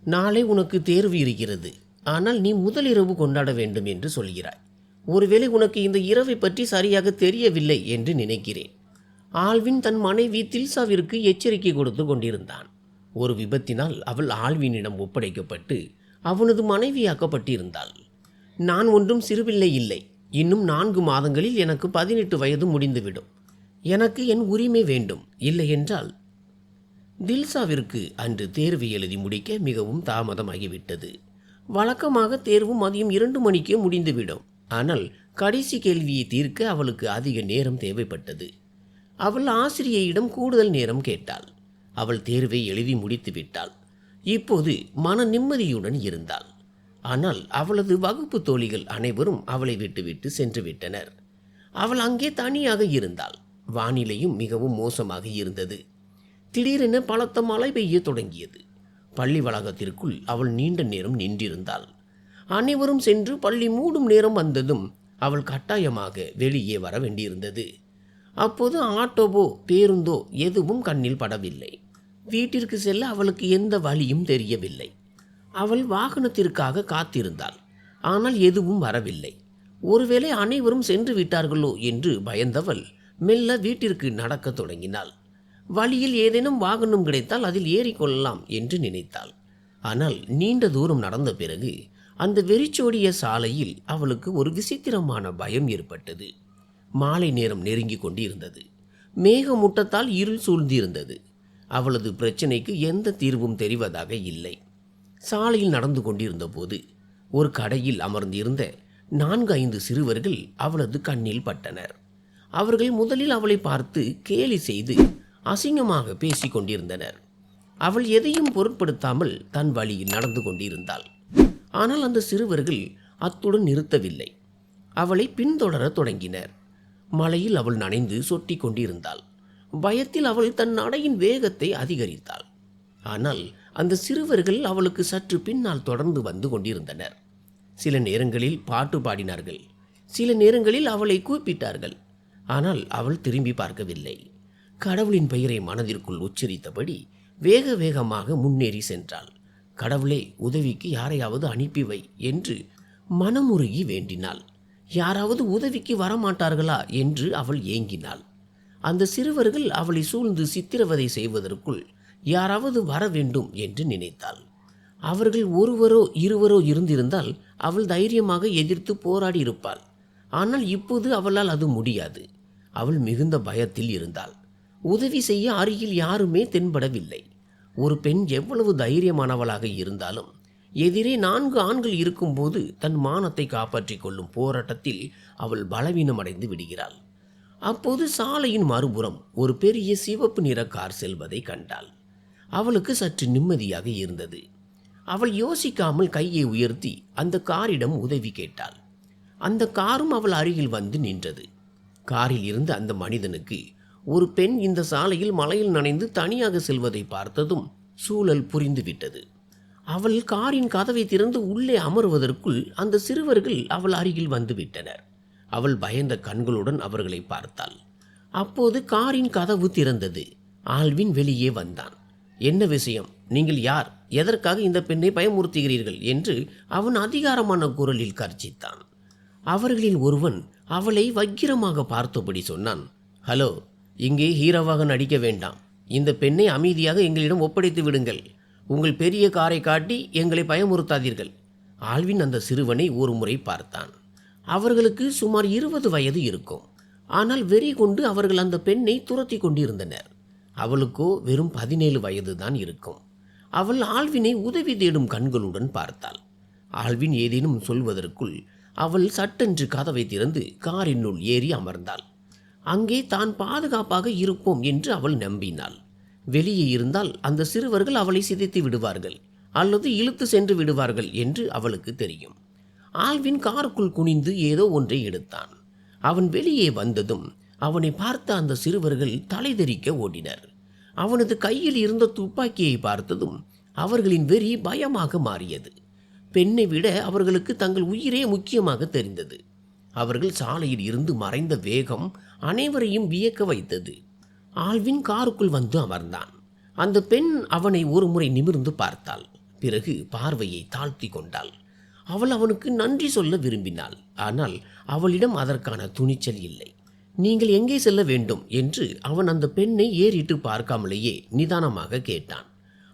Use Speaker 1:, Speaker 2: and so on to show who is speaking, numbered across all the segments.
Speaker 1: நாளை உனக்கு தேர்வு இருக்கிறது. ஆனால் நீ முதலிரவு கொண்டாட வேண்டும் என்று சொல்கிறாய். ஒருவேளை உனக்கு இந்த இரவை பற்றி சரியாக தெரியவில்லை என்று நினைக்கிறேன். ஆல்வின் தன் மனைவி தில்சாவிற்கு எச்சரிக்கை கொடுத்து கொண்டிருந்தான். ஒரு விபத்தினால் அவள் ஆல்வினிடம் ஒப்படைக்கப்பட்டு அவனது மனைவியாக்கப்பட்டிருந்தாள். நான் ஒன்றும் சிறுபிள்ளை இல்லை. இன்னும் 4 மாதங்களில் எனக்கு 18 வயது முடிந்துவிடும். எனக்கு என் உரிமை வேண்டும். இல்லை என்றால் தில்சாவிற்கு அன்று தேர்வு எழுதி முடிக்க மிகவும் தாமதமாகிவிட்டது. வழக்கமாக தேர்வு மதியம் 2 மணிக்கே முடிந்துவிடும். ஆனால் கடைசி கேள்வியை தீர்க்க அவளுக்கு அதிக நேரம் தேவைப்பட்டது. அவள் ஆசிரியையிடம் கூடுதல் நேரம் கேட்டாள். அவள் தேர்வை எழுதி முடித்து விட்டாள். இப்போது மன நிம்மதியுடன் இருந்தாள். ஆனால் அவளது வகுப்பு தோழிகள் அனைவரும் அவளை விட்டுவிட்டு சென்று விட்டனர். அவள் அங்கே தனியாக இருந்தாள். வானிலையும் மிகவும் மோசமாக இருந்தது. திடீரென பலத்த மழை பெய்ய தொடங்கியது. பள்ளி வளாகத்திற்குள் அவள் நீண்ட நேரம் நின்றிருந்தாள். அனைவரும் சென்று பள்ளி மூடும் நேரம் வந்ததும் அவள் கட்டாயமாக வெளியே வர வேண்டியிருந்தது. அப்போது ஆட்டோவோ பேருந்தோ எதுவும் கண்ணில் படவில்லை. வீட்டிற்கு செல்ல அவளுக்கு எந்த வழியும் தெரியவில்லை. அவள் வாகனத்திற்காக காத்திருந்தாள். ஆனால் எதுவும் வரவில்லை. ஒருவேளை அனைவரும் சென்று விட்டார்களோ என்று பயந்தவள் மெல்ல வீட்டிற்கு நடக்கத் தொடங்கினாள். வழியில் ஏதேனும் வாகனம் கிடைத்தால் அதில் ஏறிக்கொள்ளலாம் என்று நினைத்தாள். ஆனால் நீண்ட தூரம் நடந்த பிறகு அந்த வெறிச்சோடிய சாலையில் அவளுக்கு ஒரு விசித்திரமான பயம் ஏற்பட்டது. மாலை நேரம் நெருங்கி கொண்டிருந்தது. மேகமூட்டத்தால் இருள் சூழ்ந்திருந்தது. அவளது பிரச்சனைக்கு எந்த தீர்வும் தெரிவதாக இல்லை. சாலையில் நடந்து கொண்டிருந்த போது ஒரு கடையில் அமர்ந்திருந்த 4-5 சிறுவர்கள் அவளது கண்ணில் பட்டனர். அவர்கள் முதலில் அவளை பார்த்து கேலி செய்து அசிங்கமாக பேசி கொண்டிருந்தனர். அவள் எதையும் பொருட்படுத்தாமல் தன் வழியில் நடந்து கொண்டிருந்தாள். ஆனால் அந்த சிறுவர்கள் அத்துடன் நிறுத்தவில்லை. அவளை பின்தொடரத் தொடங்கினர். மழையில் அவள் நனைந்து சொட்டி கொண்டிருந்தாள். பயத்தில் அவள் தன் நடையின் வேகத்தை அதிகரித்தாள். ஆனால் அந்த சிறுவர்கள் அவளுக்கு சற்று பின்னால் தொடர்ந்து வந்து கொண்டிருந்தனர். சில நேரங்களில் பாட்டு பாடினார்கள். சில நேரங்களில் அவளை கூப்பிட்டார்கள். ஆனால் அவள் திரும்பி பார்க்கவில்லை. கடவுளின் பெயரை மனதிற்குள் உச்சரித்தபடி வேக வேகமாக முன்னேறி சென்றாள். கடவுளே, உதவிக்கு யாரையாவது அனுப்பிவை என்று மனமுருகி வேண்டினாள். யாராவது உதவிக்கு வரமாட்டார்களா என்று அவள் ஏங்கினாள். அந்த சிறுவர்கள் அவளை சூழ்ந்து சித்திரவதை செய்வதற்குள் யாராவது வர வேண்டும் என்று நினைத்தாள். அவர்கள் ஒருவரோ இருவரோ இருந்திருந்தால் அவள் தைரியமாக எதிர்த்து போராடி இருப்பாள். ஆனால் இப்போது அவளால் அது முடியாது. அவள் மிகுந்த பயத்தில் இருந்தாள். உதவி செய்ய அருகில் யாருமே தென்படவில்லை. ஒரு பெண் எவ்வளவு தைரியமானவளாக இருந்தாலும் எதிரே 4 ஆண்கள் இருக்கும்போது தன் மானத்தை காப்பாற்றிக் கொள்ளும் போராட்டத்தில் அவள் பலவீனமடைந்து விடுகிறாள். அப்போது சாலையின் மறுபுறம் ஒரு பெரிய சிவப்பு நிற கார் செல்வதை கண்டாள். அவளுக்கு சற்று நிம்மதியாக இருந்தது. அவள் யோசிக்காமல் கையை உயர்த்தி அந்த காரிடம் உதவி கேட்டாள். அந்த காரும் அவள் அருகில் வந்து நின்றது. காரில் இருந்த அந்த மனிதனுக்கு ஒரு பெண் இந்த சாலையில் மழையில் நனைந்து தனியாக செல்வதை பார்த்ததும் சூழல் புரிந்துவிட்டது. அவள் காரின் கதவை திறந்து உள்ளே அமர்வதற்குள் அந்த சிறுவர்கள் அவள் அருகில் வந்து விட்டனர். அவள் பயந்த கண்களுடன் அவர்களை பார்த்தாள். அப்போது காரின் கதவு திறந்தது. ஆல்வின் வெளியே வந்தான். என்ன விஷயம்? நீங்கள் யார்? எதற்காக இந்த பெண்ணை பயமுறுத்துகிறீர்கள் என்று அவன் அதிகாரமான குரலில் கர்ச்சித்தான். அவர்களில் ஒருவன் அவளை வக்கிரமாக பார்த்தபடி சொன்னான், ஹலோ, இங்கே ஹீரோவாக நடிக்க வேண்டாம். இந்த பெண்ணை அமைதியாக எங்களிடம் ஒப்படைத்து விடுங்கள். உங்கள் பெரிய காரை காட்டி எங்களை பயமுறுத்தாதீர்கள். ஆல்வின் அந்த சிறுவனை ஒரு முறை பார்த்தான். அவர்களுக்கு சுமார் 20 வயது இருக்கும். ஆனால் வெறி கொண்டு அவர்கள் அந்த பெண்ணை துரத்தி கொண்டிருந்தனர். அவளுக்கோ வெறும் 17 வயது தான் இருக்கும். அவள் ஆல்வினை உதவி தேடும் கண்களுடன் பார்த்தாள். ஆல்வின் ஏதேனும் சொல்வதற்குள் அவள் சட்டென்று கதவை திறந்து காரினுள் ஏறி அமர்ந்தாள். அங்கே தான் பாதுகாப்பாக இருப்போம் என்று அவள் நம்பினாள். வெளியே இருந்தால் அந்த சிறுவர்கள் அவளை சிதைத்து விடுவார்கள் அல்லது இழுத்து சென்று விடுவார்கள் என்று அவளுக்கு தெரியும். ஆல்வின் காருக்குள் குனிந்து ஏதோ ஒன்றை எடுத்தான். அவன் வெளியே வந்ததும் அவனை பார்த்த அந்த சிறுவர்கள் தலைதெறிக்க ஓடினர். அவனது கையில் இருந்த துப்பாக்கியை பார்த்ததும் அவர்களின் வெறி பயமாக மாறியது. பெண்ணை விட அவர்களுக்கு தங்கள் உயிரே முக்கியமாக தெரிந்தது. அவர்கள் சாலையில் இருந்து மறைந்த வேகம் அனைவரையும் வியக்க வைத்தது. ஆல்வின் காருக்குள் வந்து அமர்ந்தான். அந்த பெண் அவனை ஒரு முறை நிமிர்ந்து பார்த்தாள். பிறகு பார்வையை தாழ்த்தி கொண்டாள். அவள் அவனுக்கு நன்றி சொல்ல விரும்பினாள். ஆனால் அவளிடம் அதற்கான துணிச்சல் இல்லை. நீங்கள் எங்கே செல்ல வேண்டும் என்று அவன் அந்த பெண்ணை ஏறிட்டு பார்க்காமலேயே நிதானமாக கேட்டான்.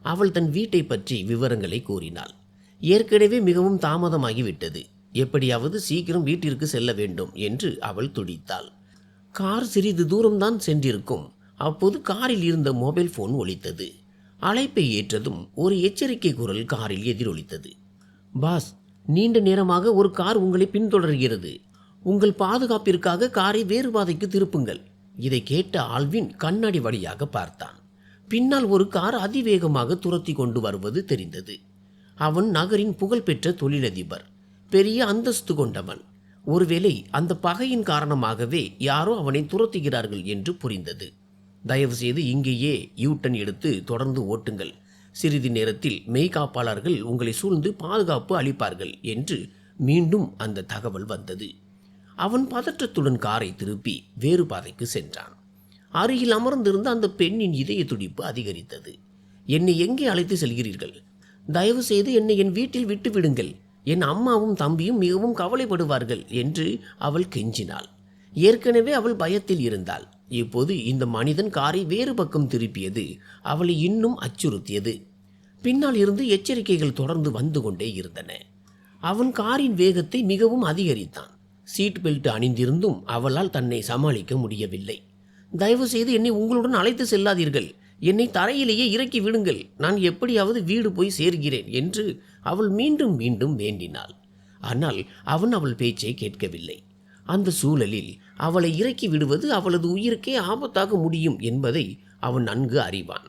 Speaker 1: அவள் தன் வீட்டை பற்றி விவரங்களை கூறினாள். ஏற்கனவே மிகவும் தாமதமாகிவிட்டது, எப்படியாவது சீக்கிரம் வீட்டிற்கு செல்ல வேண்டும் என்று அவள் துடித்தாள். கார் சிறிது தூரம்தான் சென்றிருக்கும். அப்போது காரில் இருந்த மொபைல் போன் ஒலித்தது. அழைப்பை ஏற்றதும் ஒரு எச்சரிக்கை குரல் காரில் எதிரொலித்தது. பாஸ், நீண்ட நேரமாக ஒரு கார் உங்களை பின்தொடர்கிறது. உங்கள் பாதுகாப்பிற்காக காரை வேறு பாதைக்கு திருப்புங்கள். இதை கேட்ட ஆல்வின் கண்ணாடி வழியாக பார்த்தான். பின்னால் ஒரு கார் அதிவேகமாக துரத்தி கொண்டு வருவது தெரிந்தது. அவன் நகரின் புகழ்பெற்ற தொழிலதிபர், பெரிய அந்தஸ்து கொண்டவன். ஒருவேளை அந்த பகையின் காரணமாகவே யாரோ அவனை துரத்துகிறார்கள் என்று புரிந்தது. தயவு செய்து இங்கேயே யூட்டன் எடுத்து தொடர்ந்து ஓட்டுங்கள். சிறிது நேரத்தில் மெய்காப்பாளர்கள் உங்களை சூழ்ந்து பாதுகாப்பு அளிப்பார்கள் என்று மீண்டும் அந்த தகவல் வந்தது. அவன் பதற்றத்துடன் காரை திருப்பி வேறு பாதைக்கு சென்றான். அருகில் அமர்ந்திருந்த அந்த பெண்ணின் இதய துடிப்பு அதிகரித்தது. என்னை எங்கே அழைத்து செல்கிறீர்கள்? தயவு செய்து என்னை என் வீட்டில் விட்டு விடுங்கள். என் அம்மாவும் தம்பியும் மிகவும் கவலைப்படுவார்கள் என்று அவள் கெஞ்சினாள். ஏற்கனவே அவள் பயத்தில் இருந்தாள். இப்போது இந்த மனிதன் காரை வேறு பக்கம் திருப்பியது அவளை இன்னும் அச்சுறுத்தியது. பின்னால் இருந்து எச்சரிக்கைகள் தொடர்ந்து வந்து கொண்டே இருந்தன. அவன் காரின் வேகத்தை மிகவும் அதிகரித்தான். சீட் பெல்ட் அணிந்திருந்தும் அவளால் தன்னை சமாளிக்க முடியவில்லை. தயவு செய்து என்னை உங்களுடன் அழைத்து செல்லாதீர்கள். என்னை தரையிலேயே இறக்கி விடுங்கள். நான் எப்படியாவது வீடு போய் சேர்கிறேன் என்று அவள் மீண்டும் மீண்டும் வேண்டினாள். ஆனால் அவன் அவள் பேச்சை கேட்கவில்லை. அந்த சூழலில் அவளை இறக்கி விடுவது அவளது உயிருக்கே ஆபத்தாக முடியும் என்பதை அவன் நன்கு அறிவான்.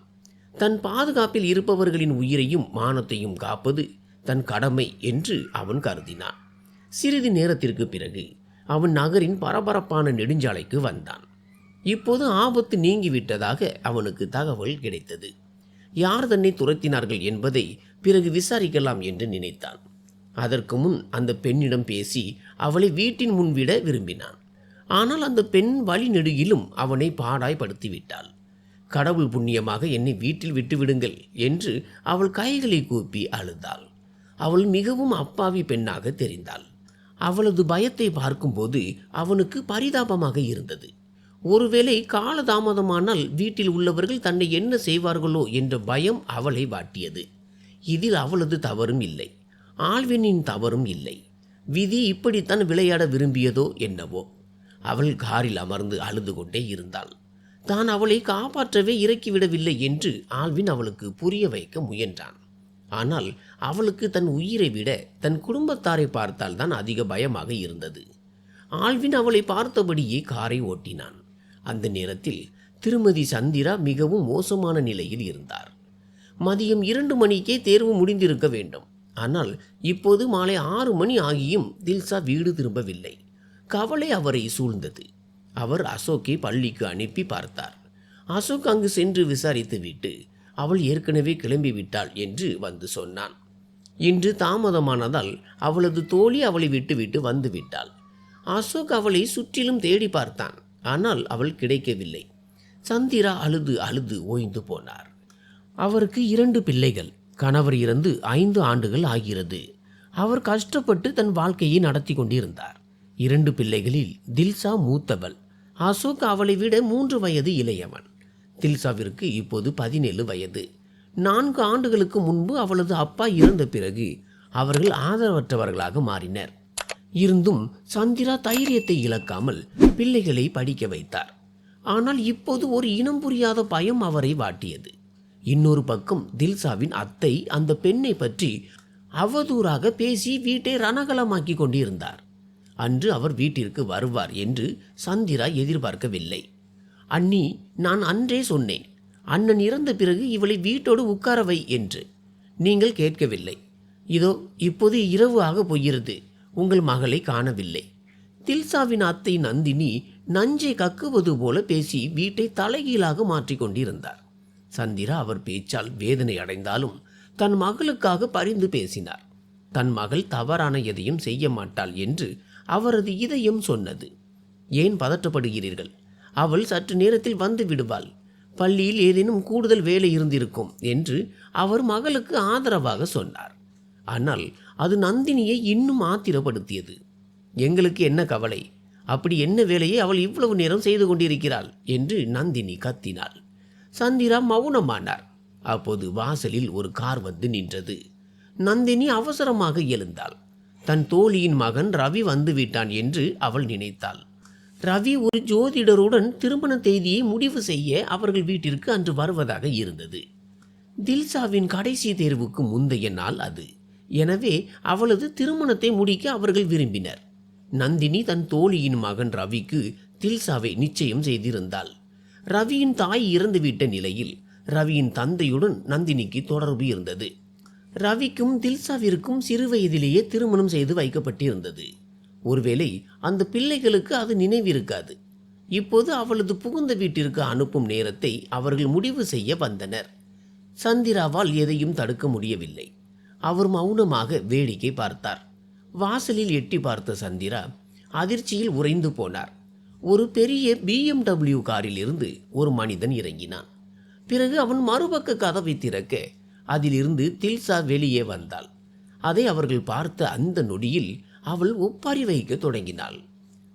Speaker 1: தன் பாதுகாப்பில் இருப்பவர்களின் உயிரையும் மானத்தையும் காப்பது தன் கடமை என்று அவன் கருதினான். சிறிது நேரத்திற்கு பிறகு அவன் நகரின் பரபரப்பான நெடுஞ்சாலைக்கு வந்தான். இப்போது ஆபத்து நீங்கிவிட்டதாக அவனுக்கு தகவல் கிடைத்தது. யார் தன்னை துரத்தினார்கள் என்பதை பிறகு விசாரிக்கலாம் என்று நினைத்தான். அதற்கு முன் அந்த பெண்ணிடம் பேசி அவளை வீட்டின் முன்விட விரும்பினான். ஆனால் அந்த பெண் வழி நெடுகிலும் அவனை பாடாய்படுத்திவிட்டாள். கடவுள் புண்ணியமாக என்னை வீட்டில் விட்டுவிடுங்கள் என்று அவள் கைகளை கூப்பி அழுதாள். அவள் மிகவும் அப்பாவி பெண்ணாக தெரிந்தாள். அவளது பயத்தை பார்க்கும்போது அவனுக்கு பரிதாபமாக இருந்தது. ஒருவேளை காலதாமதமானால் வீட்டில் உள்ளவர்கள் தன்னை என்ன செய்வார்களோ என்ற பயம் அவளை வாட்டியது. இதில் அவளது தவறும் இல்லை, ஆல்வினின் தவறும் இல்லை. விதி இப்படித்தான் விளையாட விரும்பியதோ என்னவோ. அவள் காரில் அமர்ந்து அழுது கொண்டே இருந்தாள். தான் அவளை காப்பாற்றவே இறக்கிவிடவில்லை என்று ஆல்வின் அவளுக்கு புரிய வைக்க முயன்றான். ஆனால் அவளுக்கு தன் உயிரை விட தன் குடும்பத்தாரை பார்த்தால் தான் அதிக பயமாக இருந்தது. ஆல்வின் அவளை பார்த்தபடியே காரை ஓட்டினான். அந்த நேரத்தில் திருமதி சந்திரா மிகவும் மோசமான நிலையில் இருந்தார். மதியம் 2 மணிக்கே தேர்வு முடிந்திருக்க வேண்டும். ஆனால் இப்போது மாலை 6 மணி ஆகியும் தில்சா வீடு திரும்பவில்லை. கவலை அவரை சூழ்ந்தது. அவர் அசோக்கை பள்ளிக்கு அனுப்பி பார்த்தார். அசோக் அங்கு சென்று விசாரித்துவிட்டு அவள் ஏற்கனவே கிளம்பிவிட்டாள் என்று வந்து சொன்னான். இன்று தாமதமானதால் அவளது தோழி அவளை விட்டுவிட்டு வந்து விட்டாள். அசோக் அவளை சுற்றிலும் தேடி பார்த்தான். ஆனால் அவள் கிடைக்கவில்லை. சந்திரா அழுது அழுது ஓய்ந்து போனார். அவருக்கு 2 பிள்ளைகள். கணவர் இறந்து 5 ஆண்டுகள் ஆகிறது. அவர் கஷ்டப்பட்டு தன் வாழ்க்கையை நடத்தி கொண்டிருந்தார். 2 பிள்ளைகளில் தில்சா மூத்தவள். அசோக் அவளை விட 3 வயது இளையவன். தில்சாவிற்கு இப்போது 17 வயது. 4 ஆண்டுகளுக்கு முன்பு அவளது அப்பா இறந்த பிறகு அவர்கள் ஆதரவற்றவர்களாக மாறினர். இருந்தும் சந்திரா தைரியத்தை இழக்காமல் பிள்ளைகளை படிக்க வைத்தார். ஆனால் இப்போது ஒரு இனம் புரியாத பயம் அவரை வாட்டியது. இன்னொரு பக்கம் தில்சாவின் அத்தை அந்த பெண்ணை பற்றி அவதூறாக பேசி வீட்டை ரணகலமாக்கி கொண்டிருந்தார். அன்று அவர் வீட்டிற்கு வருவார் என்று சந்திரா எதிர்பார்க்கவில்லை. அண்ணி, நான் அன்றே சொன்னேன், அண்ணன் இறந்த பிறகு இவளை வீட்டோடு உட்கார வை என்று. நீங்கள் கேட்கவில்லை. இதோ இப்போது இரவு ஆக போகிறது. உங்கள் மகளை காணவில்லை. தில்சாவின் அத்தை நந்தினி நஞ்சை கக்குவது போல பேசி வீட்டை தலைகீழாக மாற்றிக்கொண்டிருந்தார். சந்திரா அவர் பேச்சால் வேதனை அடைந்தாலும் தன் மகளுக்காக பரிந்து பேசினார். தன் மகள் தவறான எதையும் செய்ய மாட்டாள் என்று அவரது இதயம் சொன்னது. ஏன் பதற்றப்படுகிறீர்கள்? அவள் சற்று நேரத்தில் வந்து விடுவாள். பள்ளியில் ஏதேனும் கூடுதல் வேலை இருந்திருக்கும் என்று அவர் மகளுக்கு ஆதரவாக சொன்னார். ஆனால் அது நந்தினியை இன்னும் ஆத்திரப்படுத்தியது. எங்களுக்கு என்ன கவலை, அப்படி என்ன வேலையை அவள் இவ்வளவு நேரம் செய்து கொண்டிருக்கிறாள் என்று நந்தினி கத்தினாள். சந்திரா மௌனமானார். அப்போது வாசலில் ஒரு கார் வந்து நின்றது. நந்தினி அவசரமாக எழுந்தாள். தன் தோழியின் மகன் ரவி வந்துவிட்டான் என்று அவள் நினைத்தாள். ரவி ஒரு ஜோதிடருடன் திருமண தேதியை முடிவு செய்ய அவர்கள் வீட்டிற்கு அன்று வருவதாக இருந்தது. தில்ஷாவின் கடைசி தேர்வுக்கு முந்தைய நாள் அது. எனவே அவளது திருமணத்தை முடிக்க அவர்கள் விரும்பினர். நந்தினி தன் தோழியின் மகன் ரவிக்கு தில்ஷாவை நிச்சயம் செய்திருந்தாள். ரவியின் தாய் இறந்துவிட்ட நிலையில் ரவியின் தந்தையுடன் நந்தினிக்கு தொடர்பு இருந்தது. ரவிக்கும் தில்ஷாவிற்கும் சிறு வயதிலேயே திருமணம் செய்து வைக்கப்பட்டிருந்தது. ஒருவேளை அந்த பிள்ளைகளுக்கு அது நினைவிருக்காது. இப்போது அவளது புகுந்த வீட்டிற்கு அனுப்பும் நேரத்தை அவர்கள் முடிவு செய்ய வந்தனர். சந்திராவால் எதையும் தடுக்க முடியவில்லை. அவர் மௌனமாக வேடிக்கை பார்த்தார். வாசலில் எட்டி பார்த்த சந்திரா அதிர்ச்சியில் உறைந்து போனார். ஒரு பெரிய BMW காரில் இருந்து ஒரு மனிதன் இறங்கினான். பிறகு அவன் மறுபக்க கதவை திறக்க அதிலிருந்து தில்ஷா வெளியே வந்தாள். அதை அவர்கள் பார்த்த அந்த நொடியில் அவள் ஒப்பாரி வைக்க தொடங்கினாள்.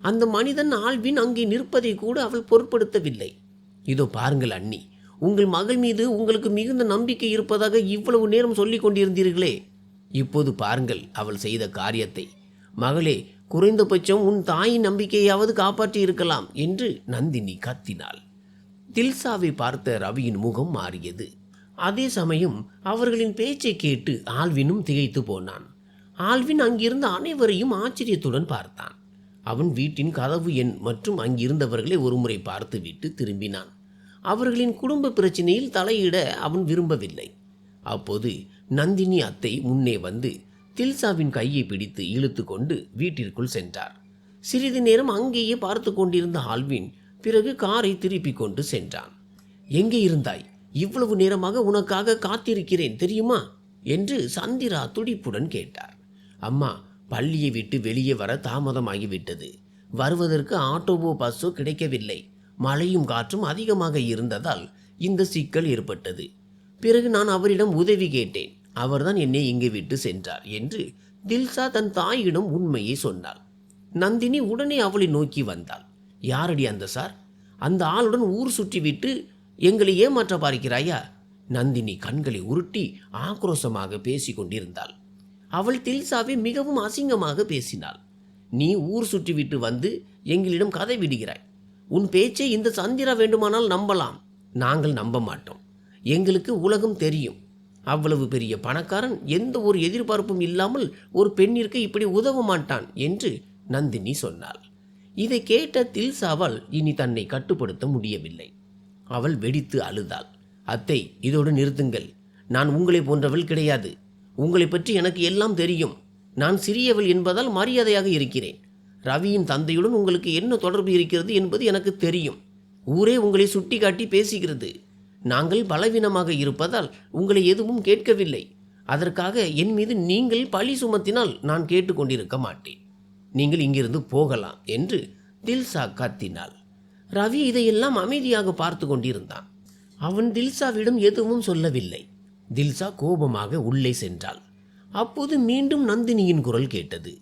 Speaker 1: அந்த மனிதன் ஆல்வின் அங்கே நிற்பதை கூட அவள் பொருட்படுத்தவில்லை. இதோ பாருங்கள் அண்ணி, உங்கள் மகள் மீது உங்களுக்கு மிகுந்த நம்பிக்கை இருப்பதாக இவ்வளவு நேரம் சொல்லிக் கொண்டிருந்தீர்களே, இப்போது பாருங்கள் அவள் செய்த காரியத்தை. மகளே, குறைந்தபட்சம் உன் தாயின் நம்பிக்கையாவது காப்பாற்றி இருக்கலாம் என்று நந்தினி கத்தினாள். தில்ஷாவை பார்த்த ரவியின் முகம் மாறியது. அதே சமயம் அவர்களின் பேச்சை கேட்டு ஆல்வினும் திகைத்து போனான். ஆல்வின் அங்கிருந்த அனைவரையும் ஆச்சரியத்துடன் பார்த்தான். அவன் வீட்டின் கதவு எண் மற்றும் அங்கிருந்தவர்களை ஒருமுறை பார்த்துவிட்டு திரும்பினான். அவர்களின் குடும்ப பிரச்சனையில் தலையிட அவன் விரும்பவில்லை. அப்போது நந்தினி அத்தை முன்னே வந்து தில்ஷாவின் கையை பிடித்து இழுத்து கொண்டு வீட்டிற்குள் சென்றார். சிறிது நேரம் அங்கேயே பார்த்து கொண்டிருந்த ஆல்வின் பிறகு காரை திருப்பிக் கொண்டு சென்றான். எங்கே இருந்தாய்? இவ்வளவு நேரமாக உனக்காக காத்திருக்கிறேன் தெரியுமா என்று சந்திரா துடிப்புடன் கேட்டார். அம்மா, பள்ளியை விட்டு வெளியே வர தாமதமாகிவிட்டது. வருவதற்கு ஆட்டோவோ பஸ்ஸோ கிடைக்கவில்லை. மழையும் காற்றும் அதிகமாக இருந்ததால் இந்த சிக்கல் ஏற்பட்டது. பிறகு நான் அவரிடம் உதவி கேட்டேன். அவர்தான் என்னை இங்கே விட்டு சென்றார் என்று தில்ஷா தன் தாயிடம் உண்மையை சொன்னாள். நந்தினி உடனே அவளை நோக்கி வந்தாள். யாரடி அந்த சார்? அந்த ஆளுடன் ஊர் சுற்றிவிட்டு எங்களை ஏமாற்ற பார்க்கிறாயா? நந்தினி கண்களை உருட்டி ஆக்ரோஷமாக பேசி கொண்டிருந்தாள். அவள் தில்ஷாவை மிகவும் அசிங்கமாக பேசினாள். நீ ஊர் சுற்றிவிட்டு வந்து எங்களிடம் கதை விடுகிறாய். உன் பேச்சை இந்த சந்திரா வேண்டுமானால் நம்பலாம், நாங்கள் நம்ப மாட்டோம். எங்களுக்கு உலகம் தெரியும். அவ்வளவு பெரிய பணக்காரன் எந்த ஒரு எதிர்பார்ப்பும் இல்லாமல் ஒரு பெண்ணிற்கு இப்படி உதவ மாட்டான் என்று நந்தினி சொன்னாள். இதை கேட்ட தில்ஷாவால் இனி தன்னை கட்டுப்படுத்த முடியவில்லை. அவள் வெடித்து அழுதாள். அத்தை, இதோடு நிறுத்துங்கள். நான் உங்களை போன்றவள் கிடையாது. உங்களை பற்றி எனக்கு எல்லாம் தெரியும். நான் சிறியவள் என்பதால் மரியாதையாக இருக்கிறேன். ரவியின் தந்தையுடன் உங்களுக்கு என்ன தொடர்பு இருக்கிறது என்பது எனக்கு தெரியும். ஊரே உங்களை சுட்டி காட்டி பேசுகிறது. நாங்கள் பலவீனமாக இருப்பதால் உங்களை எதுவும் கேட்கவில்லை. அதற்காக என் மீது நீங்கள் பழி சுமத்தினால் நான் கேட்டுக்கொண்டிருக்க மாட்டேன். நீங்கள் இங்கிருந்து போகலாம் என்று தில்ஷா கத்தினாள். ரவி இதையெல்லாம் அமைதியாக பார்த்து கொண்டிருந்தான். அவன் தில்ஷாவிடம் எதுவும் சொல்லவில்லை. தில்ஷா கோபமாக உள்ளே சென்றாள். அப்போது மீண்டும் நந்தினியின் குரல் கேட்டது.